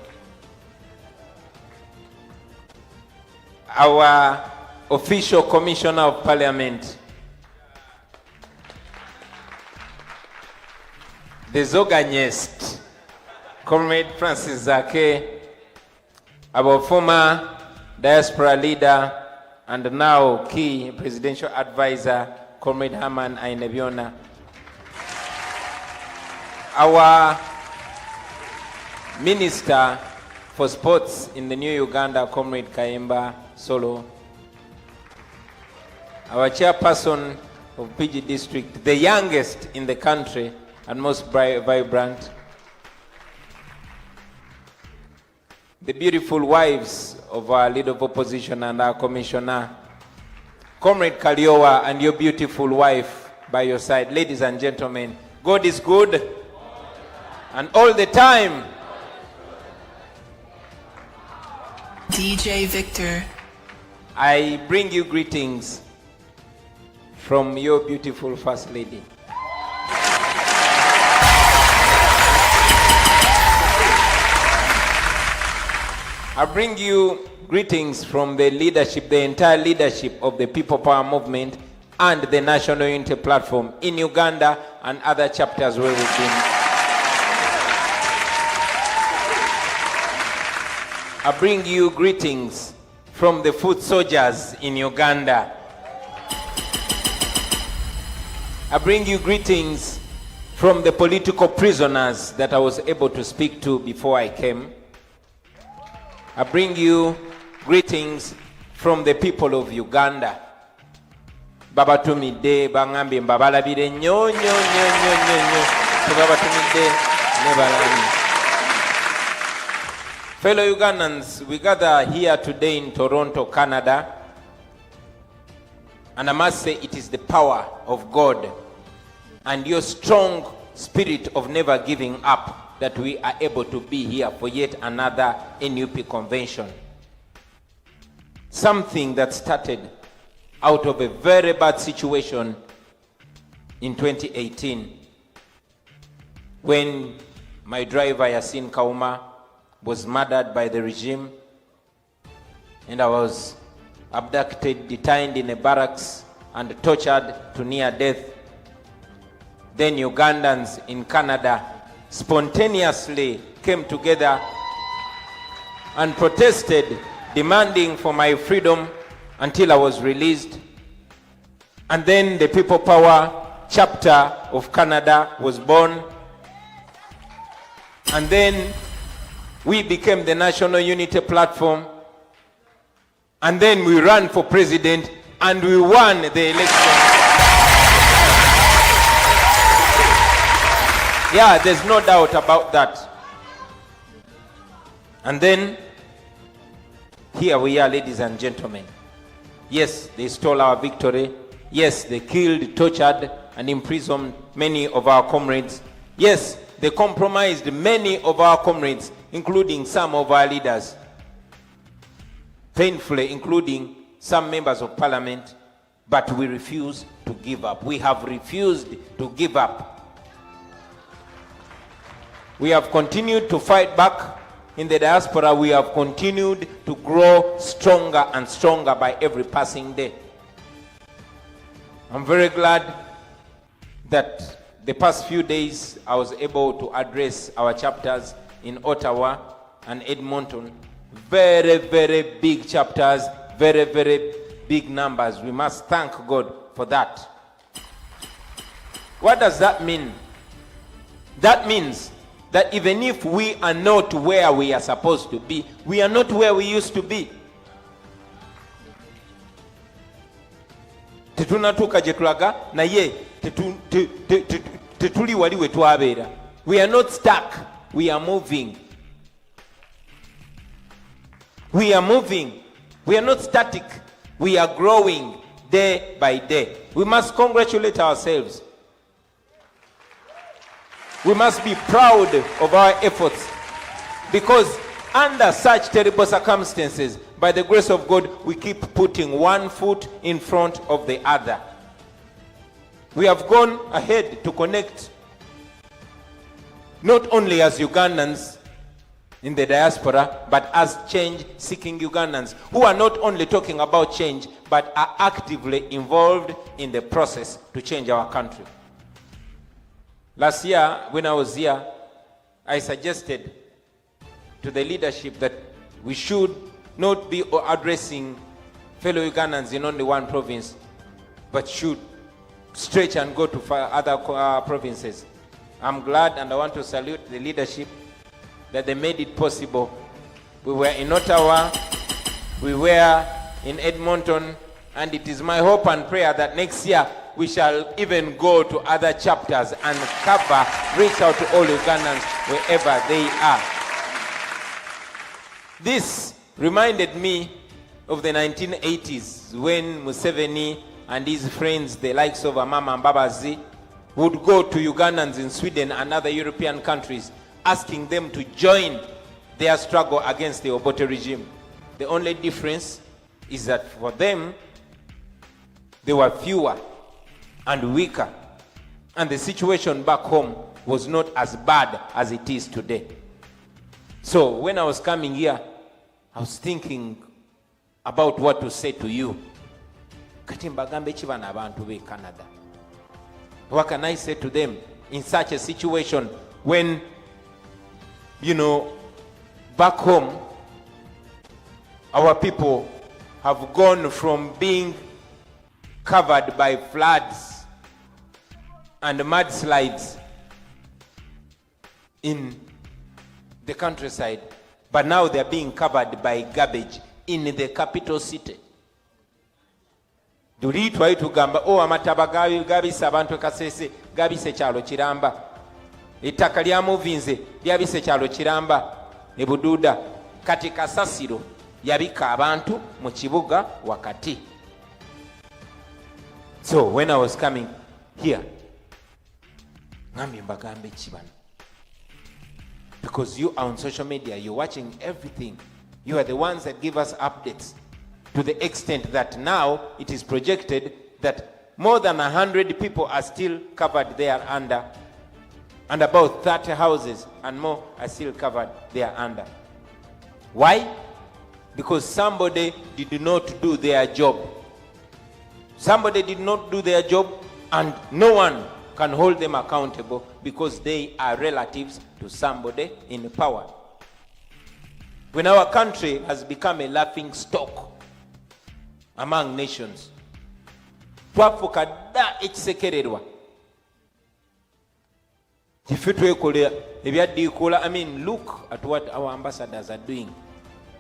our official Commissioner of Parliament, the Zoganist, Comrade Francis Zake, our former diaspora leader and now key presidential advisor, Comrade Herman Ainebiona, our Minister for Sports in the New Uganda, Comrade Kayemba Solo, our chairperson of PG District, the youngest in the country and most vibrant, the beautiful wives of our leader of opposition and our commissioner, Comrade Kaliowa and your beautiful wife by your side. Ladies and gentlemen, God is good. And all the time. DJ Victor. I bring you greetings from your beautiful First Lady. I bring you greetings from the leadership, the entire leadership of the People Power Movement and the National Unity Platform in Uganda and other chapters where we've been. I bring you greetings from the foot soldiers in Uganda. I bring you greetings from the political prisoners that I was able to speak to before I came. I bring you greetings from the people of Uganda. Babatumidde bangambye mbabalabire nnyo tebabatumidde ne balani. Fellow Ugandans, we gather here today in Toronto, Canada, and I must say it is the power of God and your strong spirit of never giving up that we are able to be here for yet another NUP convention. Something that started out of a very bad situation in 2018 when my driver Yasin Kauma was murdered by the regime and I was abducted, detained in a barracks and tortured to near death. Then Ugandans in Canada spontaneously came together and protested, demanding for my freedom until I was released. And then the People Power chapter of Canada was born. And then we became the National Unity Platform. And then we ran for president and we won the election. Yeah, there's no doubt about that. And then, here we are, ladies and gentlemen. Yes, they stole our victory. Yes, they killed, tortured, and imprisoned many of our comrades. Yes, they compromised many of our comrades, including some of our leaders. Painfully, including some members of parliament. But we refuse to give up. We have refused to give up. We have continued to fight back. In the diaspora, we have continued to grow stronger and stronger by every passing day. I'm very glad that the past few days I was able to address our chapters in Ottawa and Edmonton. Very, very big chapters, very, very big numbers. We must thank God for that. What does that mean? That means that even if we are not where we are supposed to be, we are not where we used to be. Tetunatuuka gye tulaga naye tetuli wali we twabeera. We are not stuck. We are moving. We are moving. We are not static. We are growing day by day. We must congratulate ourselves. We must be proud of our efforts because under such terrible circumstances, by the grace of God, we keep putting one foot in front of the other. We have gone ahead to connect not only as Ugandans in the diaspora, but as change-seeking Ugandans who are not only talking about change, but are actively involved in the process to change our country. Last year, when I was here, I suggested to the leadership that we should not be addressing fellow Ugandans in only one province, but should stretch and go to other provinces. I'm glad and I want to salute the leadership that they made it possible. We were in Ottawa, we were in Edmonton, and it is my hope and prayer that next year we shall even go to other chapters and reach out to all Ugandans wherever they are. This reminded me of the 1980s when Museveni and his friends, the likes of Amama and Babazi, would go to Ugandans in Sweden and other European countries, asking them to join their struggle against the Obote regime. The only difference is that for them, they were fewer and weaker, and the situation back home was not as bad as it is today. So when I was coming here, I was thinking about what to say to you. Kati mbagambe ki bano abantu be Canada? What can I say to them in such a situation when, you know, back home, our people have gone from being covered by floods and mudslides in the countryside, but now they are being covered by garbage in the capital city. Duli twali tugamba amataba gabise abantu Kasese gabise kyalo Kiramba, ettaka lya Muvinze lyabise kyalo Kiramba ne Bududa, kati Kasasiro yabika abantu mu kibuga wakati. So when I was coming here, ngambi mbagambe kibano, because you are on social media, you're watching everything, you are the ones that give us updates, to the extent that now it is projected that more than 100 people are still covered there under, and about 30 houses and more are still covered there under. Why? Because somebody did not do their job. Somebody did not do their job, and no one can hold them accountable because they are relatives to somebody in power. When our country has become a laughing stock among nations, twafuka dda ekisekererwa, ife twekolera ebyaddiikula. I mean, look at what our ambassadors are doing.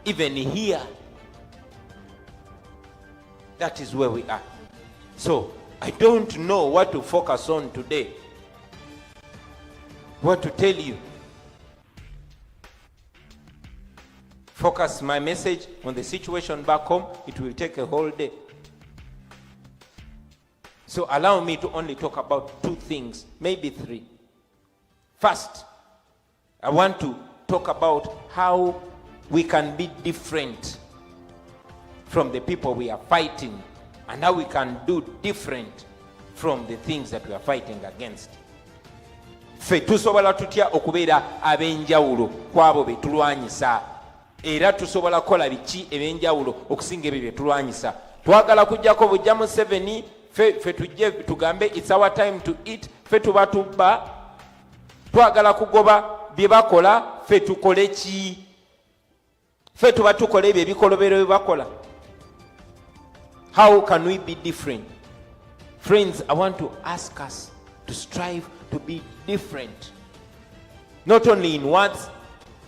Even here, that is where we are. So I don't know what to focus on today, what to tell you. Focus my message on the situation back home. It will take a whole day. So allow me to only talk about 2 things, maybe 3. First, I want to talk about how we can be different from the people we are fighting, and how we can do different from the things that we are fighting against. Fe tusobola tutya okubeera ab'enjawulo kwabo be tulwanyisa, era tusobola kola biki eb'enjawulo okusinga ebyo bye tulwanyisa. Twagala kujjako bujja mu 7, fe tujje tugambe it's our time to eat, fe tuba tubba. Twagala kugoba bye bakola, fe tukole ki? Fe tuba tukola ebyo ebikolobero bye bakola. How can we be different? Friends, I want to ask us to strive to be different. Not only in words,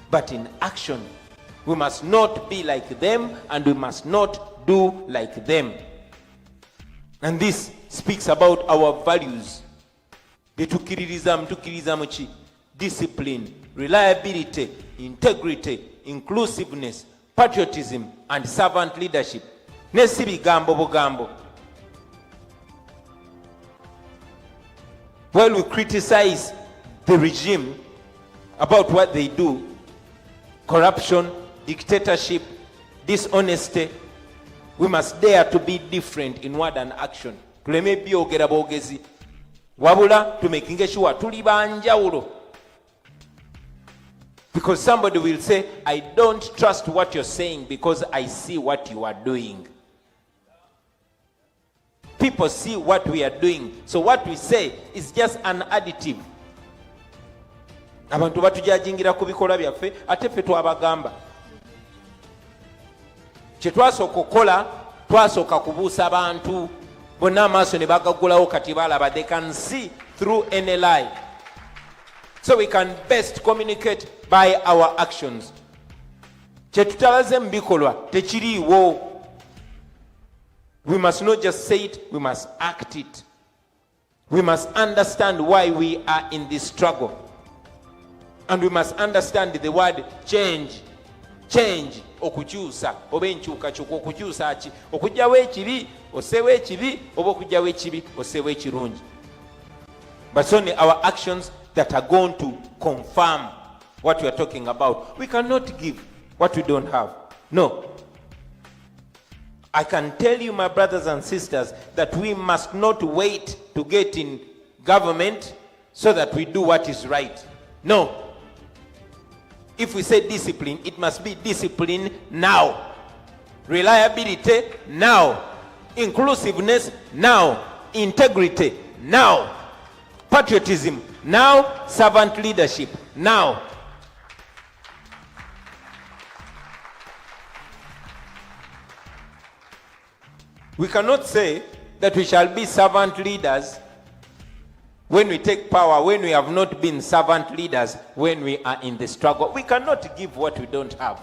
but in action. We must not be like them, and we must not do like them. And this speaks about our values. Discipline, reliability, integrity, inclusiveness, patriotism, and servant leadership. Nesi bigambo bugambo. While we criticize the regime about what they do, corruption, dictatorship, dishonesty, we must dare to be different in word and action. Tuleme byogera bwogezi, wabula tumekinge sure tuli banjawulo. Because somebody will say, I don't trust what you're saying because I see what you are doing. People see what we are doing, so what we say is just an additive. Abantu batujajingira ku bikolwa byaffe ate ffe twabagamba. Kye twasooka okukola, twasooka kubuusa abantu bonna amaaso ne bagagulawo kati balaba. They can see through any lie. So we can best communicate by our actions. Kye tutalaze mu bikolwa tekiriiwo. We must not just say it, we must act it. We must understand why we are in this struggle. And we must understand the word change. Change, okukyusa, oba enkyukakyuka, okukyusa ki? Okugyawo ekibi, oseewo ekibi, oba okugyawo ekibi, oseewo ekirungi. but it's only our actions that are going to confirm what we are talking about. We cannot give what we don't have. No. I can tell you, my brothers and sisters, that we must not wait to get in government so that we do what is right. No. If we say discipline, it must be discipline now. Reliability now. Inclusiveness now. Integrity now. Patriotism now. Servant leadership now. We cannot say that we shall be servant leaders when we take power, when we have not been servant leaders, when we are in the struggle. We cannot give what we don't have.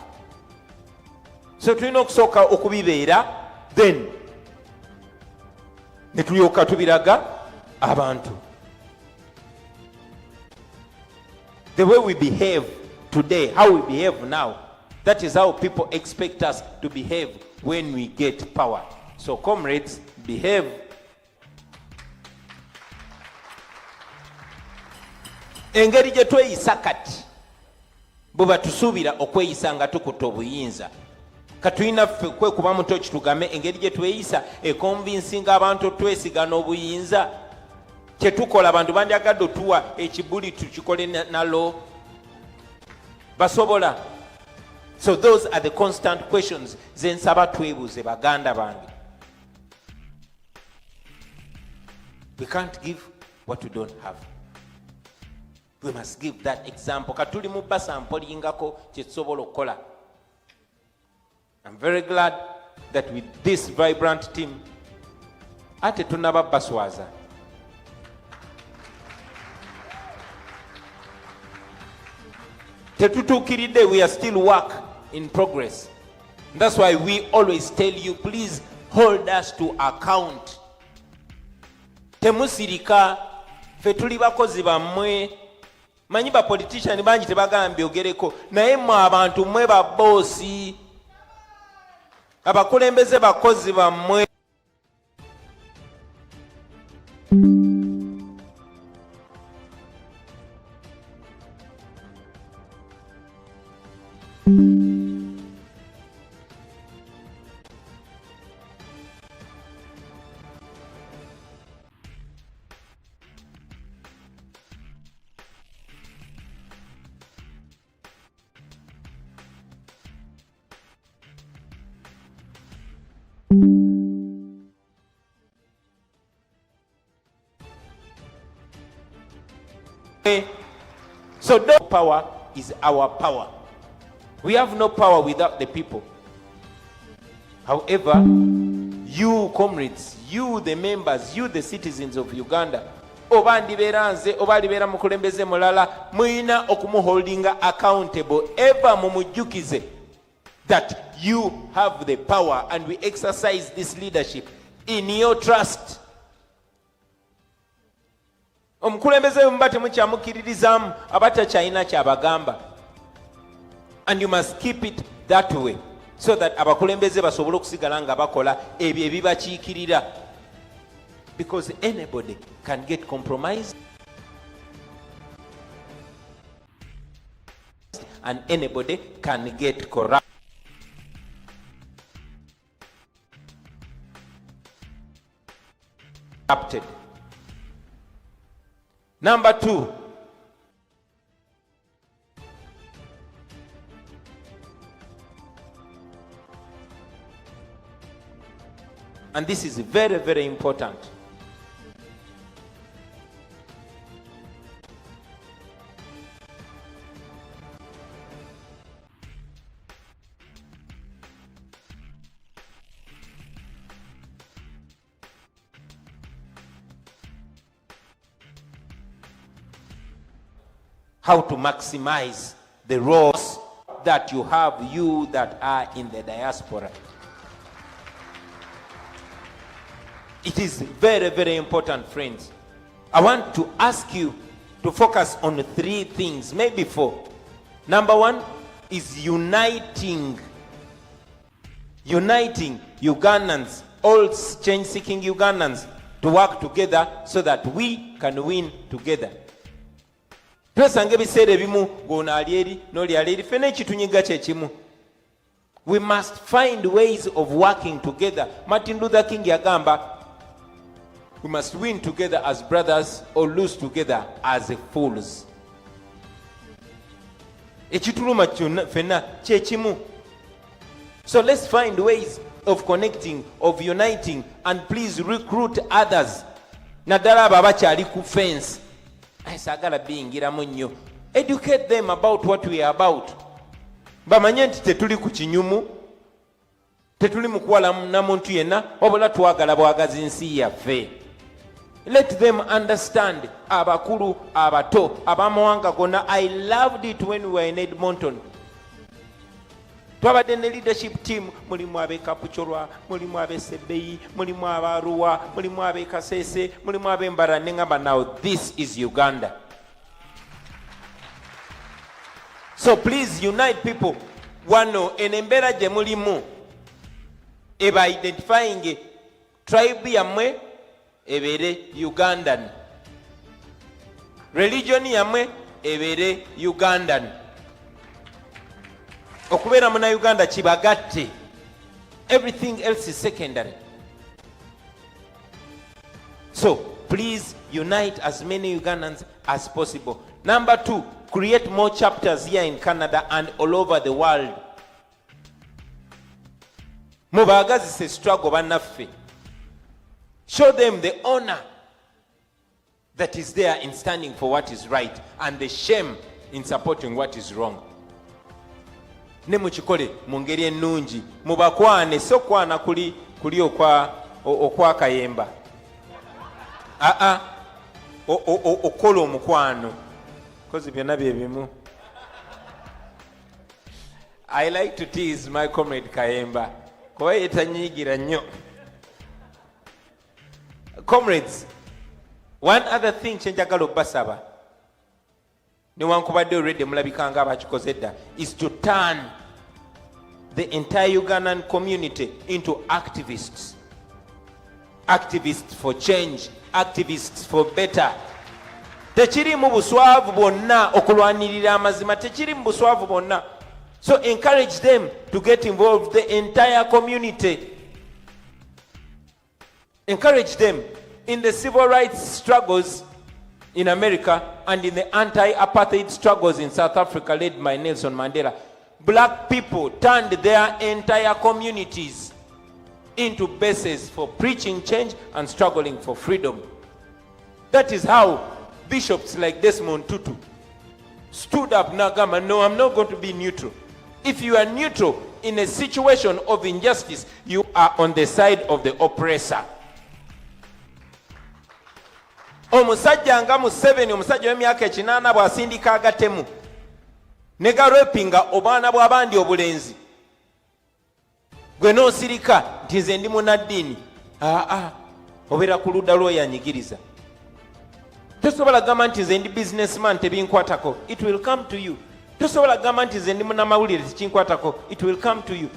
So tulina okusooka okubibeera, then ne tulyoka tubiraga abantu. The way we behave today, how we behave now, that is how people expect us to behave when we get power. So comrades, behave. Engeri gye tweyisa kati bwe batusuubira okweyisa nga tukutte obuyinza, katulina ffe kwekuba muto kitugambe engeri gye tweyisa ekonvinsinga abantu twesigana obuyinza. Kyetukola abantu bandyagadde otuwa ekibuli tukikole nalo basobola. So those are the constant questions ze nsaba twebuuze baganda bange. We can't give what we don't have. We must give that example. Katuli mu basampolingako kye tusobola okukola. I'm very glad that with this vibrant team, ate tunaba baswaza. Tetutukiridde, we are still work in progress. That's why we always tell you, please hold us to account. Temusirika, fe tuli bakozi bammwe. Manyi ba politician bangi tebagambye ogereko, naye mwe abantu mwe ba bossi. Abakulembeze bakozi bammwe. So no power is our power. We have no power without the people. However, you comrades, you the members, you the citizens of Uganda, oba ndibeera nze oba libeera mukulembeze mulala, muyina okumuholdinga accountable. Ever mumujjukize that you have the power and we exercise this leadership in your trust. Omukulembeze mba temukyamukiririzamu abatakyalina kyabagamba. And you must keep it that way so that abakulembeze basobole okusigala nga bakola ebyo ebibakiikirira. Because anybody can get compromised and anybody can get corrupted. Number 2, and this is very, very important. How to maximize the roles that you have, you that are in the diaspora. It is very, very important, friends. I want to ask you to focus on 3 things, maybe 4. Number 1 is uniting Ugandans, all change-seeking Ugandans, to to work together so that we can win together. Twesanga ebiseera ebimu g'ono ali eri n'oli ali eri ffenna ekitunyiga kye kimu. We must find ways of working together. Martin Luther King yagamba, we must win together as brothers or lose together as fools. Ekituluma kyonna ffenna kye kimu. So let's find ways of connecting, of uniting, and please recruit others. Naddala abo abakyali ku fence. Saagala biyingiramu nnyo. Educate them about what we are about. Bamanye nti tetuli ku kinyumu, tetuli mu kuwala na muntu yenna, wabula twagala bwagazi nsi yaffe. Let them understand, abakulu, abato, abamawanga gonna. I loved it when we were in Edmonton. Twabadde ne leadership team, mulimu ab'e Kapuchorwa, mulimu ab'e Sebeyi, mulimu ab'Arua, mulimu ab'e Kasese, mulimu ab'e Mbara. Nengamba, now this is Uganda. So please unite people. Wano enembera gye mulimu eba identifying tribe yammwe ebere Ugandan, religion yammwe ebere Ugandan. Okubeera muna Uganda kibagatte. Everything else is secondary. So please unite as many Ugandans as possible. Number 2, create more chapters here in Canada and all over the world. Mubagazise struggle bannaffe. Show them the honor that is there in standing for what is right and the shame in supporting what is wrong. Ne mukikole mu ngeri ennungi, mubakwane, so kwana kuli okwa kayemba. Okola omukwano, kozi byonna bye bimu. I like to tease my comrade Kayemba kuba yetanyigira nnyo. Comrades, one other thing kyenjagala obbasaba, newankubadde already mulabikanga abakikoze edda, is to turn the entire Ugandan community into activists. Activists for change, activists for better. Tekiri mu buswavu bwonna okulwanirira amazima, tekiri mu buswavu bwonna. So encourage them to get involved, the entire community. Encourage them in the civil rights struggles in America and in the anti-apartheid struggles in South Africa led by Nelson Mandela. Black people turned their entire communities into bases for preaching change and struggling for freedom. That is how bishops like Desmond Tutu stood up. Nagama, no, I'm not going to be neutral. If you are neutral in a situation of injustice, you are on the side of the oppressor. Omusajja nga Museveni, omusajja w'emyaka 8 bw'asindika agatemu ne garepinga obwana bw'abandi obulenzi, gwe n'osirika nti nze ndi munnaddiini, obeera ku ludda lw'oyanyigiriza. Tosobola gamba nti nze ndi businessman tebinkwatako, it will come to you. Tosobola gamba nti nze ndi munnamawulire tekinkwatako, it will come to you.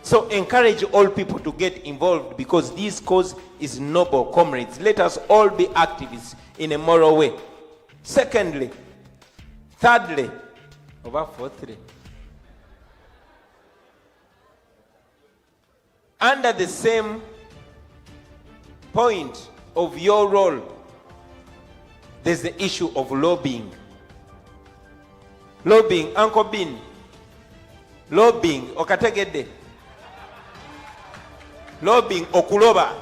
So encourage all people to get involved because this cause is noble, comrades. Let us all be activists in a moral way. Secondly, thirdly, or fourthly, under the same point of your role, there's the issue of lobbying. Lobbying, Uncle Bin. Lobbying, okategedde. Lobbying, okuloba.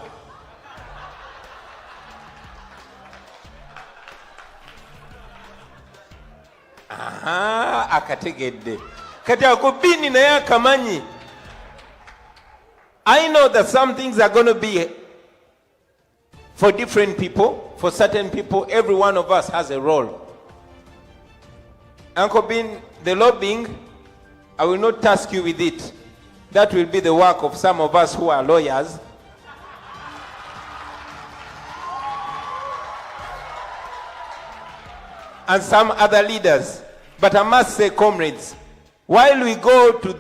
Akategedde. Kati akubini naye akamanyi. I know that some things are going to be for different people, for certain people. Every one of us has a role. Uncle Bin, the lobbying, I will not task you with it. That will be the work of some of us who are lawyers. And some other leaders. But I must say, comrades, while we go to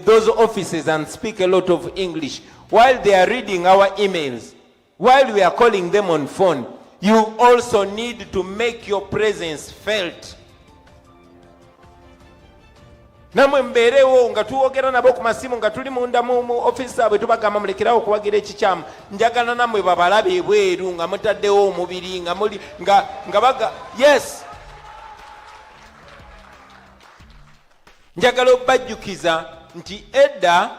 those offices and speak a lot of English, while they are reading our emails, while we are calling them on phone, you also need to make your presence felt. Namwe mbeerewo nga tuwogera nabo ku masimu nga tuli munda mu office abwe tubagamba mulekerawo okuwagira ekikyamu, njagala namwe babalabe ebweru nga mutaddewo omubiri nga muli nga baga yes. Njagala okubajjukiza nti edda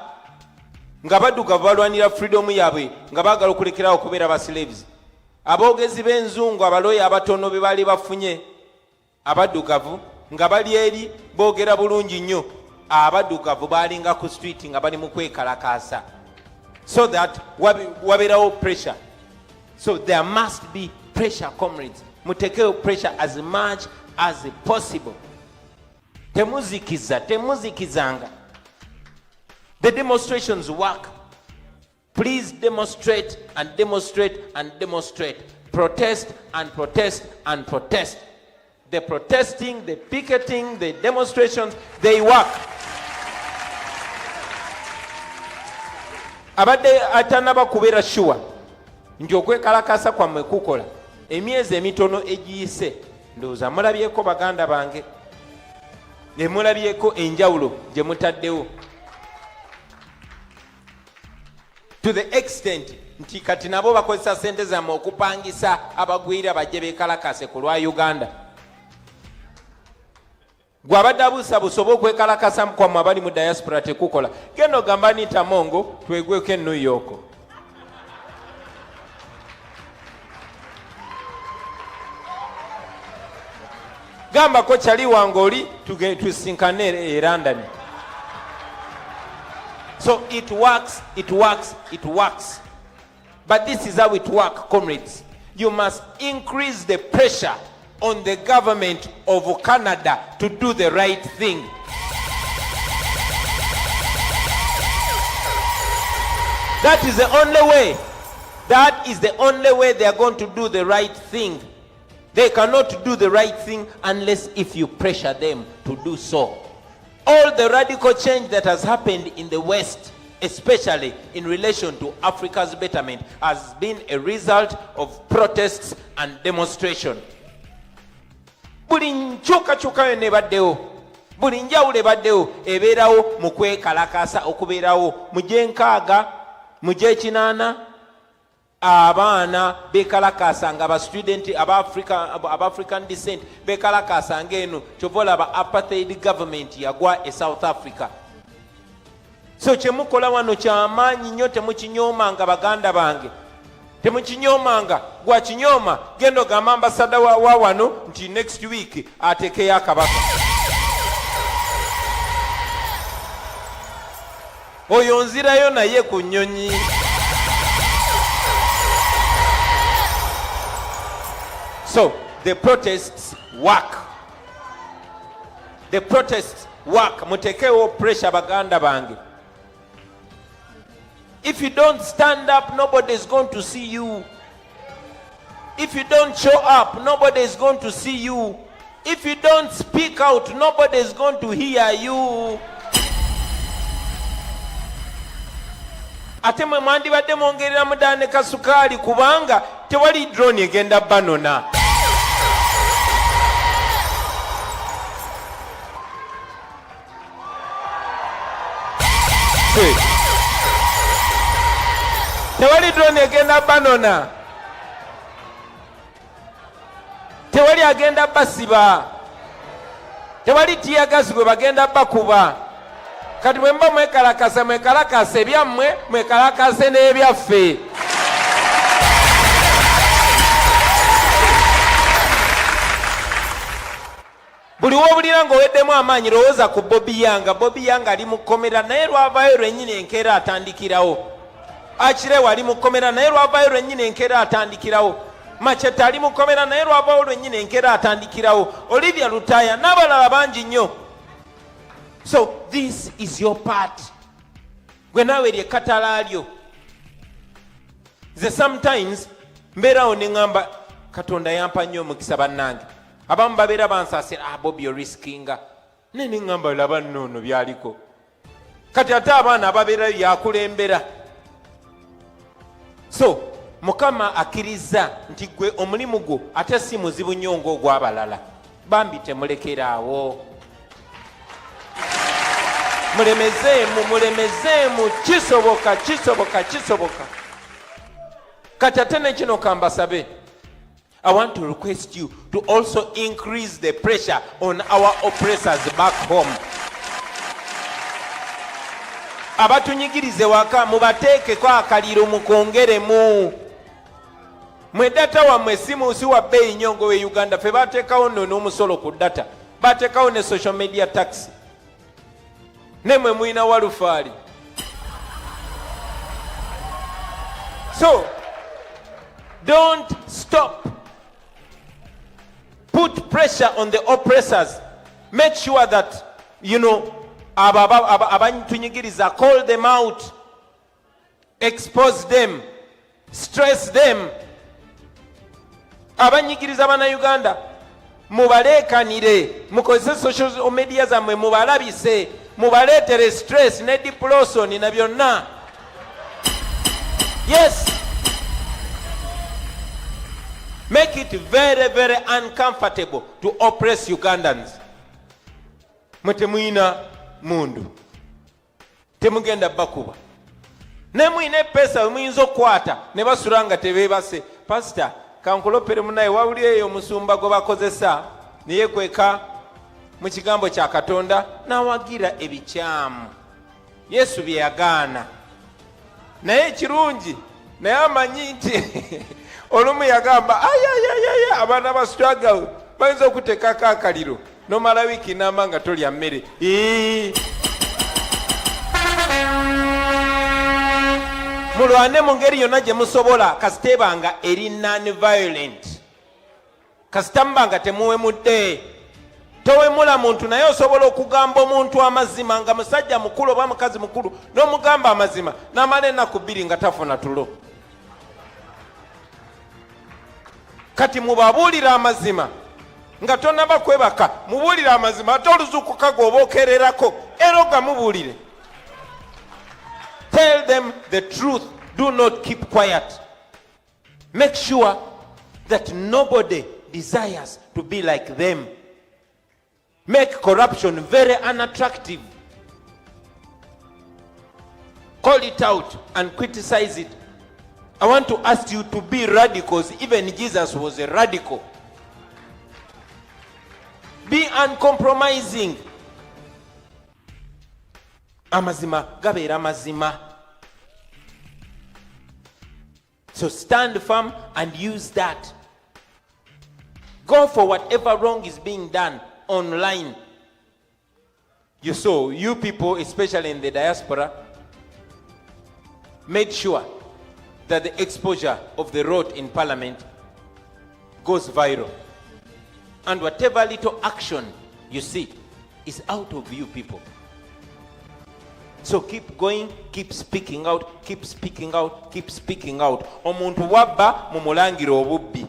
nga baddugavu balwanira freedom yaabwe nga baagala okulekerawo okubeera ba slaves. Aboogezi b'enzungu abaloya abatono be baali bafunye abaddugavu nga bali eri boogera bulungi nnyo, abaddugavu baalinga ku street nga bali mu kwekalakaasa, so that wabeerawo pressure. So there must be pressure, comrades. Mutekewo pressure as much as possible. Temuzikizanga. The demonstrations work. Please demonstrate and demonstrate and demonstrate. Protest and protest and protest. The protesting, the picketing, the demonstrations, they work. Abadde atanaba kubeera sure nti okwekalakasa kwammwe kukola emyezi emitono egiyise, ndowooza mulabyeko baganda bange, ne mulabyeko enjawulo gye mutaddewo, to the extent nti kati nabo bakozesa sente zammwe okupangisa abagwira bajje beekalakase ku lwa Uganda. Gwe abadde abuusabuusa okwekalakasa kwammwe abali mu diaspora tekukola, genda ogamba Anita Mongo twegweko e New York. Gamba ko kyali wange oli tusinkane e London. So it works. But this is how it works, comrades. You must increase the pressure on the government of Canada to do the right thing. That is the only way. That is the only way they are going to do the right thing. They cannot do the right thing unless if you pressure them to do so. All the radical change that has happened in the West, especially in relation to Africa's betterment, has been a result of protests and demonstration. Buli nkyukakyuka yonna ebaddewo, buli njawulo ebaddewo ebeerawo mu kwekalakasa okubeerawo. Mu gyenkaaga, mu gyekinaana, abaana beekalakasa nga abastudenti aba-African descent beekalakasa ng'eno kyova olaba apartheid government yagwa e South Africa. So kyemukola wano kyamaanyi nnyo, temukinyoomanga baganda bange, temukinyoomanga. Gwakinyooma genda ogamba ambasada wa wano nti next week atekeyo akabaka. Oyo nzirayo naye ku nnyonyi. So the protests work. The protests work. Mutekewo pressure baganda bange. If you don't stand up, nobody is going to see you. If you don't show up, nobody is going to see you. If you don't speak out, nobody is going to hear you. Ate mwe mwandibadde mwongerera mudaane kasukaali kubanga tewali drone egenda banona. Tewali drone egenda banona. Tewali agenda basiba. Tewali tiyagazi gwe bagenda bakuba. Kati mwemba mwekalakase ebyammwe, mwekalakase n'ebyaffe. Buli w'obulira ng'oweddemu amaanyi lowooza ku Bobi Yanga. Bobi Yanga ali mu kkomera naye lwavaayo lwennyini enkeera atandikirawo. Akirewa ali mu kkomera naye lwavaayo lwennyini enkeera atandikirawo. Macheta ali mu kkomera naye lwavaayo lwennyini enkeera atandikirawo. Olivia Lutaya n'abalala bangi nnyo. So this is your part. Gwe naawe lye katala lyo. Nze sometimes mbeerawo ne ŋŋamba Katonda yampa nnyo omukisa bannange. Abamu babeera bansaasira, Bobi oriskinga. Ne ŋŋamba laba nno byaliko. Kati ate abaana ababeerayo yakulembera. So Mukama akkiriza nti gwe omulimu gwo ate si muzibu nnyo ng'ogw'abalala. Bambi temulekeraawo. Mulemezeemu kisoboka. Kati ate ne kino kambasabe. I want to request you to also increase the pressure on our oppressors back home. Abatunyigirize waka mubateekeko akaliro mukongeremu. Mwe data wammwe si wa bei nnyo we Uganda fe bateekawo nno n'omusolo ku data. Bateekawo ne social media tax. Ne mwe mwina walufaali. So, don't stop. Put pressure on the oppressors. Make sure that, abanyitunyigiriza, call them out, expose them, stress them. Abanyigiriza bana Uganda, mubalekanire, mukozese social media zammwe mubalabise, mubaleetere stress ne depression na byonna. Yes. Make it very, very uncomfortable to oppress Ugandans. Mwetemwina mundu. Temugenda bakuba. Ne mwine pesa muyinza okwata ne basulanga tebeebase. Pastor, kankulopere munaye wawuli eyo omusumba gwe bakozesa ne yekweka mu kigambo kya Katonda n'awagira ebikyamu. Yesu bye yagaana. Naye kirungi, naye amanyi nti olumu yagamba ayayayaya abaana ba struggle bayinza okuteekako akaliro nomala wiiki n'ama nga tolya mmere. Mulwane mu ngeri yonna gye musobola kasitebanga eri non-violent. Kasitambanga temuwemudde. Towemula muntu naye osobola okugamba omuntu amazima nga musajja mukulu oba mukazi mukulu n'omugamba amazima n'amala ennaku 2 nga tafuna tulo. Kati mubabuulira amazima nga tonnaba kwebaka mubuulira amazima ate oluzuukuka gwoba okererako era ogamubuulire. Tell them the truth. Do not keep quiet. Make sure that nobody desires to be like them. Make corruption very unattractive. Call it out and criticize it. I want to ask you to be radicals. Even Jesus was a radical. Be uncompromising. Amazima gabeera amazima. So stand firm and use that. Go for whatever wrong is being done online. You saw, you people, especially in the diaspora, made sure that the exposure of the road in Parliament goes viral. And whatever little action you see is out of you people. So keep going, keep speaking out, keep speaking out, keep speaking out. Omuntu wabba mumulangira obubbi.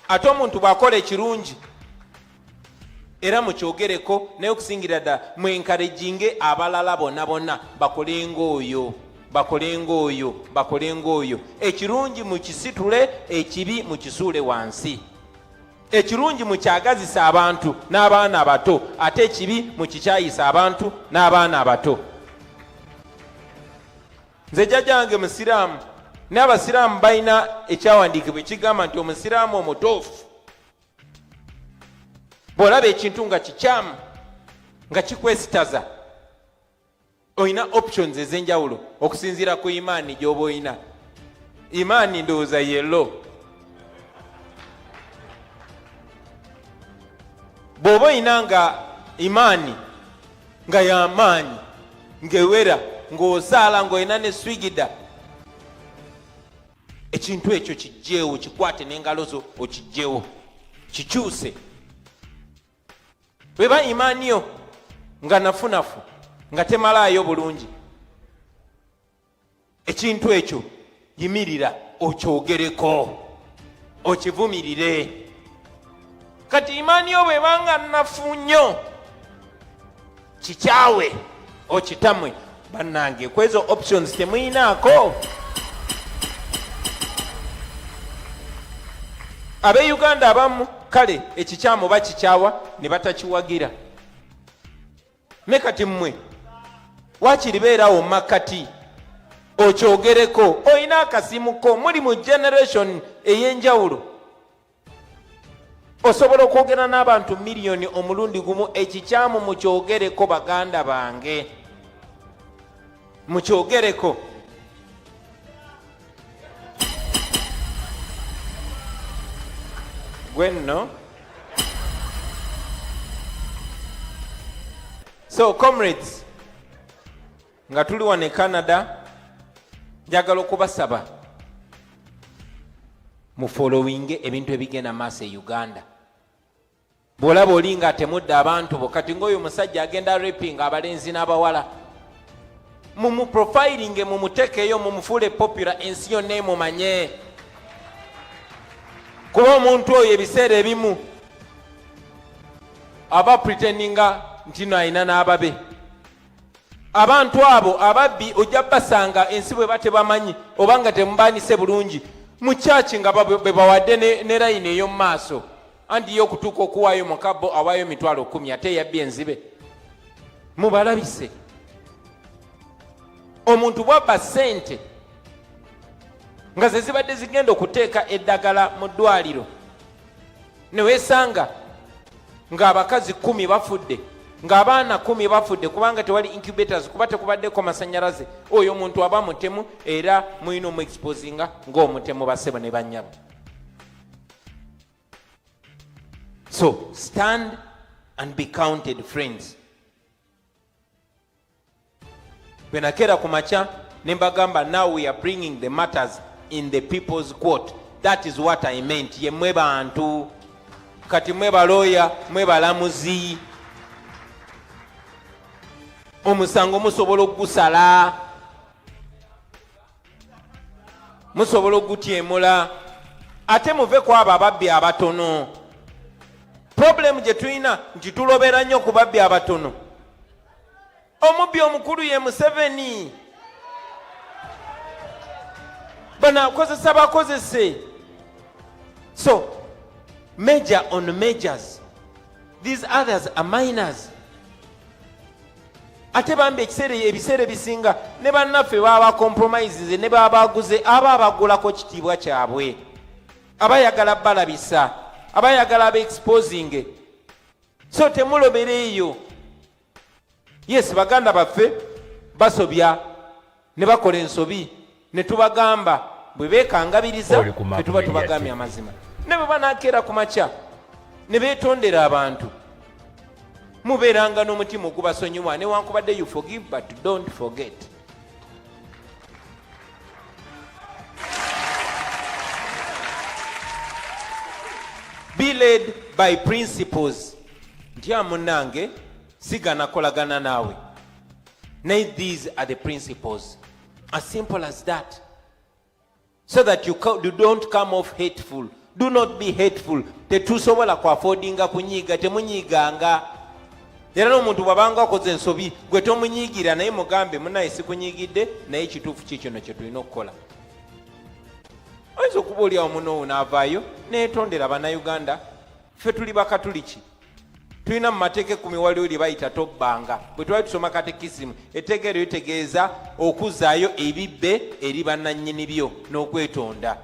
Ate omuntu bw'akola ekirungi era mukyogereko naye okusingira ddala mwenkareginge abalala bonna bakole ng'oyo. Ekirungi mukisitule, ekibi mukisuule wansi. Ekirungi mukyagazisa abantu n'abaana abato, ate ekibi mukikyayisa abantu n'abaana abato. Nze jjajjange musiraamu, n'abasiraamu balina ekyawandiikibwa ekigamba nti omusiraamu omutuufu bw'olaba ekintu nga kikyamu nga kikwesitaza olina options ez'enjawulo okusinziira ku imaani gy'oba olina. Imaani ndowooza yello. Bw'oba olina nga imaani nga y'amaanyi ng'ewera ng'osaala ng'olina ne swigida, ekintu ekyo kijjeewo, kikwate n'engalo zo okijjeewo, kikyuse. Bweba imaani yo nga nafunafu nga temalaayo bulungi, ekintu ekyo yimirira okyogereko, okivumirire. Kati imaani yo bwebanga nafu nnyo, kikyawe okitamwe. Bannange kwezo options temuyinaako. abe Uganda abamu kale ekikyamu bakikyawa ne batakiwagira mekati mmwe wakiribeerawo makati okyogereko oyina akasimuko muli mu generation ey'enjawulo osobola okwogera n'abantu miliyoni omulundi gumu ekikyamu mukyogereko baganda bange mukyogereko gwenno. So comrades, nga tuli wano e Canada njagala okubasaba mu following ebintu ebigenda maaso e Uganda. Bwolaba oli nga temudde abantu bo kati ng'oyo omusajja agenda raping abalenzi n'abawala mu profiling mumutekeyo mumufuule popular ensi yonna emumanye kuba omuntu oyo ebiseera ebimu aba pretendinga nti no ayina n'ababe. Abantu abo ababbi ojja basanga ensi bwe batebamanyi oba nga temubaanise bulungi mu kyaki nga bwe bawadde ne layini ey'omu maaso anti y'okutuuka okuwaayo mukabbo awaayo 10,000 ate yabbye enzibe mubalabise. Omuntu bwabba ssente nga ze zibadde zigenda okuteeka eddagala mu ddwaliro ne weesanga ng'abakazi 10 bafudde ng'abaana 10 bafudde kubanga tewali incubators kuba tekubaddeko masannyalaze, oyo omuntu aba mutemu era muyina omuexposinga ng'omutemu bassebo ne bannyabo. So stand and be counted, friends. Benakera kumacha nembagamba, now we are bringing the matters in the people's court. That is what I meant. Ye mwe bantu kati mwe baloya mwe balamuzi omusango musobola okugusala musobola okutyemula ate muve ku abo ababbi abatono. Problem gye tulina nti tulobera nnyo ku babbi abatono. Omubbi omukulu ye Museveni. Bana akozesa bakozese. So major on majors, these others are minors. Ate bambi ebiseera bisinga ne bannaffe baba compromises ne baba baguze aba abagulako kitiibwa kyabwe abayagala balabisa abayagala exposing. So temulobera eyo. Yes, baganda baffe basobya ne bakola ensobi ne tubagamba bwe beekangabiriza tetuba tubagambye amazima ne bwe banakeera ku makya ne beetondera abantu mubeeranga n'omutima ogubasonyiwa newankubadde you forgive but don't forget. Be led by principles. Ntya munnange sigana kolagana naawe. These are the principles. As simple as that. So that you don't come off hateful. Do not be hateful. Tetusobola ku affordinga kunyiga temunyiganga. Era n'omuntu bwabanga akoze ensobi gwe tomunyiigira naye mugambe munaye sikunyigidde naye kituufu kikino kye tulina okukola. Oyinza okuba oliawo munoowo n'avaayo neetondera bannayuganda ffe tuli bakatuliki tulina mu mateeka 10 waliwo lye bayita tobbanga. Bwe twali tusoma katekisimu etteeka eryo litegeeza okuzzaayo ebibbe eri bannannyinibyo n'okwetonda.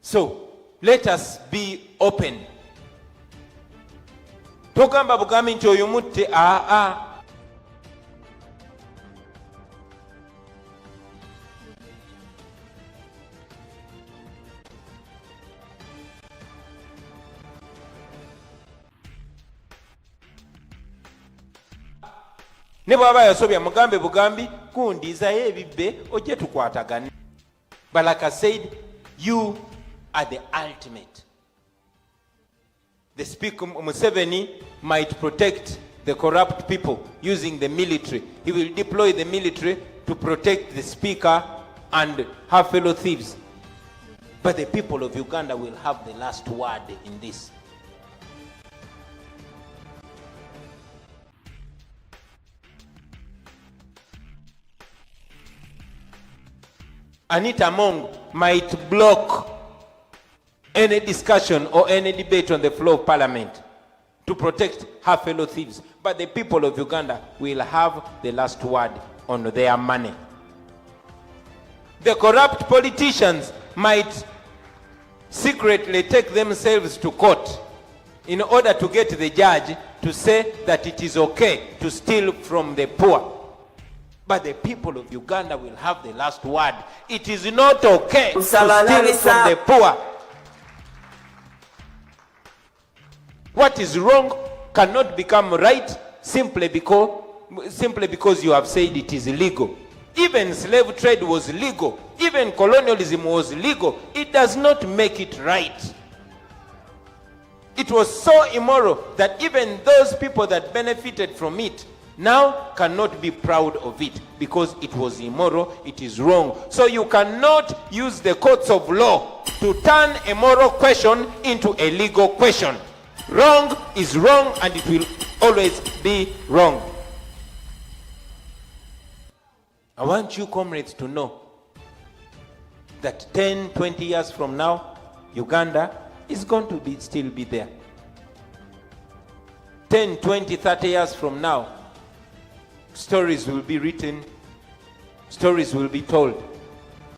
So let us be open. Togamba bugambi nti oyo mutte ne bw'aba yasobya mugambe bugambi kundiizayo ebibbe ojje tukwatagane. But like I said, you are the ultimate. The speaker Museveni might protect the corrupt people using the military. He will deploy the military to protect the speaker and her fellow thieves. But the people of Uganda will have the last word in this. Anita Mong might block any discussion or any debate on the floor of parliament to protect her fellow thieves. But the people of Uganda will have the last word on their money. The corrupt politicians might secretly take themselves to court in order to get the judge to say that it is okay to steal from the poor. But the people of Uganda will have the last word. It is not okay to steal from the poor. What is wrong cannot become right simply because you have said it is illegal. Even slave trade was legal. Even colonialism was legal. It does not make it right. It was so immoral that even those people that benefited from it now cannot be proud of it because it was immoral, it is wrong. So you cannot use the courts of law to turn a moral question into a legal question. Wrong is wrong and it will always be wrong. I want you comrades to know that 10, 20 years from now, Uganda is going to still be there. 10, 20, 30 years from now, stories will be written, stories will be told,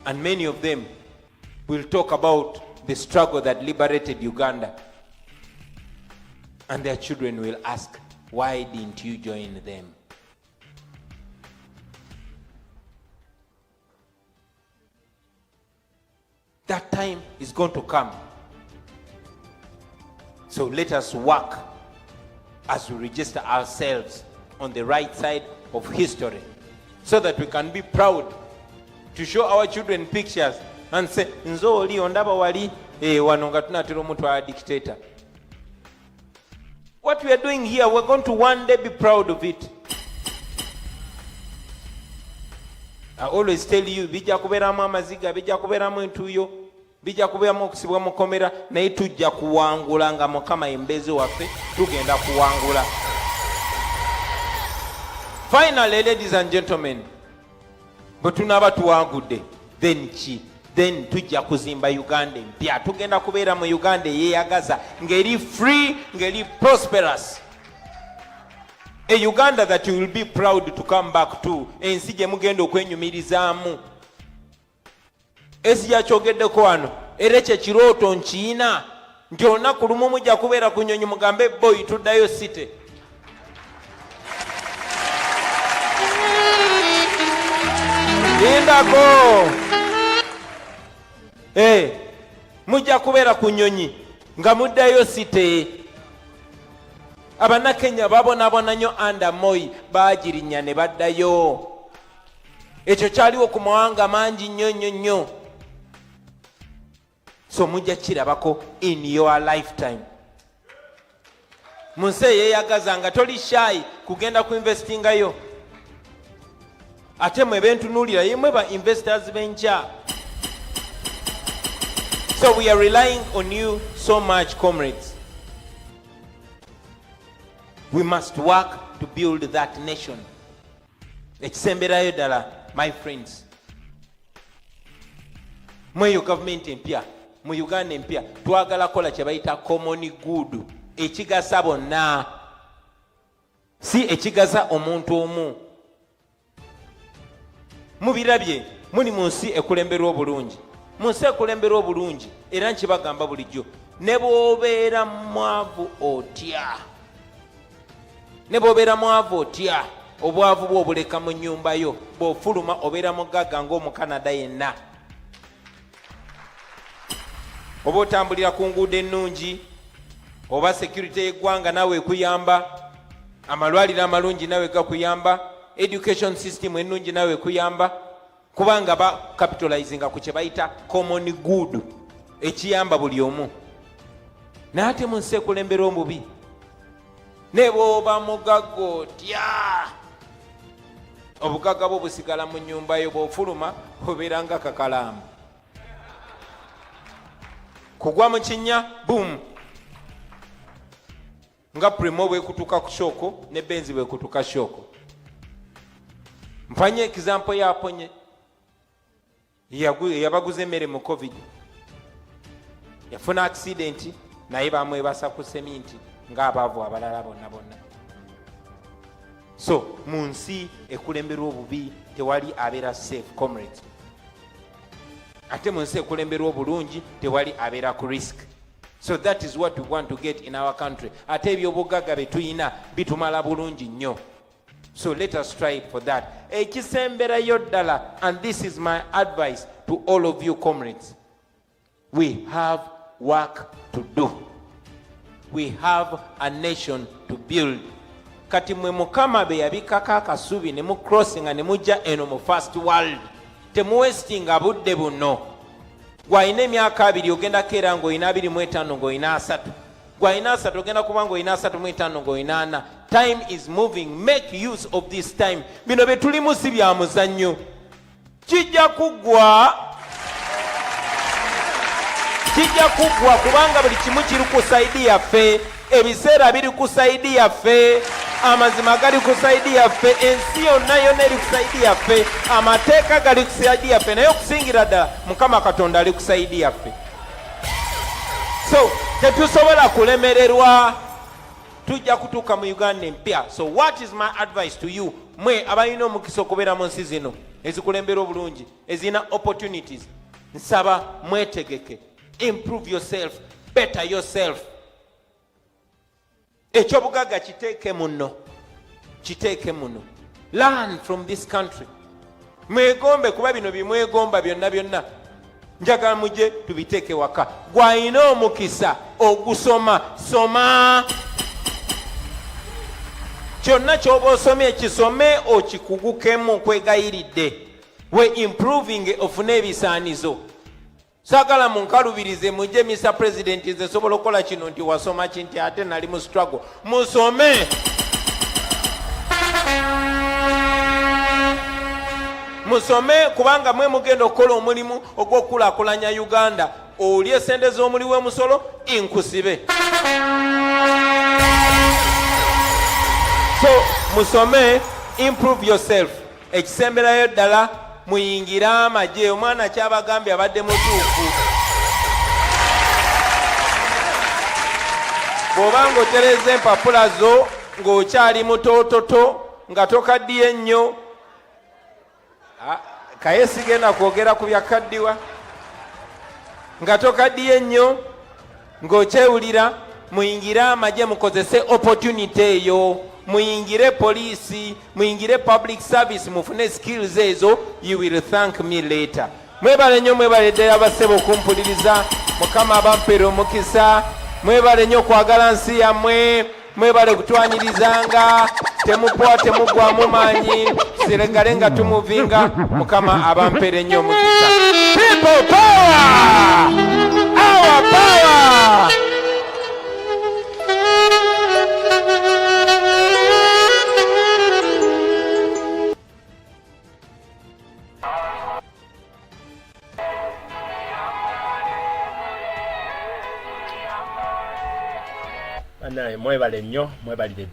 and many of them will talk about the struggle that liberated Uganda. And their children will ask, why didn't you join them? That time is going to come. So let us work as we register ourselves on the right side of history so that we can be proud to show our children pictures and say, Nzoli ondaba wali wano nga tunatira omuntu wa dictator. What we are doing here, we're going to one day be proud of it. I always tell you, bija kuberamu amaziga, bija kuberamu entuyo, bija kuberamu okusibwa mukomera, naye tujja kuwangula nga Mukama embezi waffe tugenda kuwangula. Finally, ladies and gentlemen, bwe tunaba tuwangudde, then ki? Then tujja kuzimba Uganda empya. Tugenda kubeera mu Uganda eyeyagaza, ngeri free, ngeri prosperous. A Uganda that you will be proud to come back to. Ensi gye mugenda okwenyumirizaamu. Esi yakyogeddeko wano, era ekyo kirooto nkiina nti olunaku lumu mujja kubeera ku nnyonyi mugambe boy tuddayo site. Lindako! Mujja kubeera ku nnyonyi nga muddayo site. Abannakenya babonaabona nnyo under Moi baagirinya ne baddayo. Ekyo kyaliwo ku mawanga mangi nnyo. So mujja kirabako in your lifetime. Mu nsi eyeyagaza nga toli shy kugenda ku investingayo. Ate mwe bentunuulira yemwe ba investors b'enkya. So we are relying on you so much, comrades. We must work to build that nation. Ekisemberayo ddala, my friends. Mweyo government empya, mu Uganda empya, twagala kola kye bayita common good. Ekigasa bonna. Si ekigasa omuntu omu. Mubirabye, muli mu nsi ekulemberwa obulungi. Mu nsi ekulemberwa obulungi, era nkibagamba bulijjo, ne bw'obeera mwavu otya. Ne bw'obeera mwavu otya, obwavu bwo obuleka mu nnyumba yo, bw'ofuluma obeera mugagga ng'Omukanada yenna. Oba otambulira ku nguudo ennungi, oba security y'eggwanga nawe ekuyamba, amalwaliro amalungi nawe gakuyamba, education system ennungi nawe ekuyamba, kubanga ba capitalizinga ku kye bayita common good, ekiyamba buli omu. Naye ate mu nsi ekulembera omubi, ne bw'oba mugagga otya, obugagga bwo busigala mu nnyumba yo, bw'ofuluma obeera nga kakalaamu. Kugwa mu kinnya, boom, nga Primo bwekutuka ku shoko ne Benzi bwekutuka shoko. Mpanye example ya Aponye yabaguze emmere mu COVID. yafuna accident naye bamwebasa ku seminti ng'abaavu abalala bonna bonna. So mu nsi ekulemberwa obubi tewali abeera safe comrades, ate mu nsi ekulemberwa obulungi tewali abeera ku risk. So that is what we want to get in our country. Ate ebyobugagga bye tuyina bitumala bulungi nnyo. So let us strive for that. Ekisemberayo ddala, and this is my advice to all of you comrades, we have work to do. We have a nation to build. Kati mwe mukama be yabikako akasubi ne mu crossinga ne mujja eno mu first world, temuwestinga budde buno. Gwalina emyaka 2 ogenda keera ng'olina 25 ng'olina 3. Gwalina 3 ogenda kuba ng'olina 35 ng'olina 4. Time is moving. Make use of this time. Bino bye tulimu si bya muzannyo. Kijja kuggwa kubanga buli kimu kiri ku saidi yaffe. Ebiseera biri ku saidi yaffe. Amazima gali ku saidi yaffe. Ensi yonna eri ku saidi yaffe. Amateeka gali ku saidi yaffe. Naye okusingira ddala Mukama Katonda ali ku saidi yaffe. So tetusobola kulemererwa. Tujja kutuuka mu Uganda empya. So what is my advice to you? Mwe abalina omukisa okubeera mu nsi zino ezikulembera obulungi, ezina opportunities, nsaba mwetegeke. Improve yourself, better yourself. Ekyobugagga kiteeke muno. Learn from this country. Mwegombe kuba bino bimwegomba byonna njagala mujje tubiteeke waka. Gwalina omukisa ogusoma, soma. Kyonna ky'oba osomye ekisome okikugukemu nkwegayiridde. We improving ofune ebisaanizo. Sagala munkalubirize mujje Mr. President nze sobola okukola kino nti wasoma kinti ate nali mu struggle. Musome. Musome kubanga mwe mugenda okukola omulimu ogw'okulaakulanya Uganda. Olye sente z'omuli w'emusolo inkusibe. So musome, improve yourself. Ekisemberayo ddala muyingire amagye. Omwana kyabagambye abadde mutuufu. Bw'obanga otereza empapula zo ng'okyali mutoototo nga tokaddiye nnyo, kaye sigenda kwogera ku byakaddiwa, nga tokaddiye nnyo ng'okyewulira, muyingire amagye mukozese opportunity eyo. Muyingire poliisi, muyingire public service, mufune skills ezo. You will thank me later. Mwebale nnyo, mwebale ddala abasebo okumpuliriza. Mukama abampeera omukisa. Mwebale nnyo okwagala nsi yammwe. Mwebale kutwanyirizanga. Temupowa temugwamu maanyi. Siregale nga tumuvinga. Mukama abampeera nnyo omukisa. People power! Our power! Mwebale nnyo, mwebalire.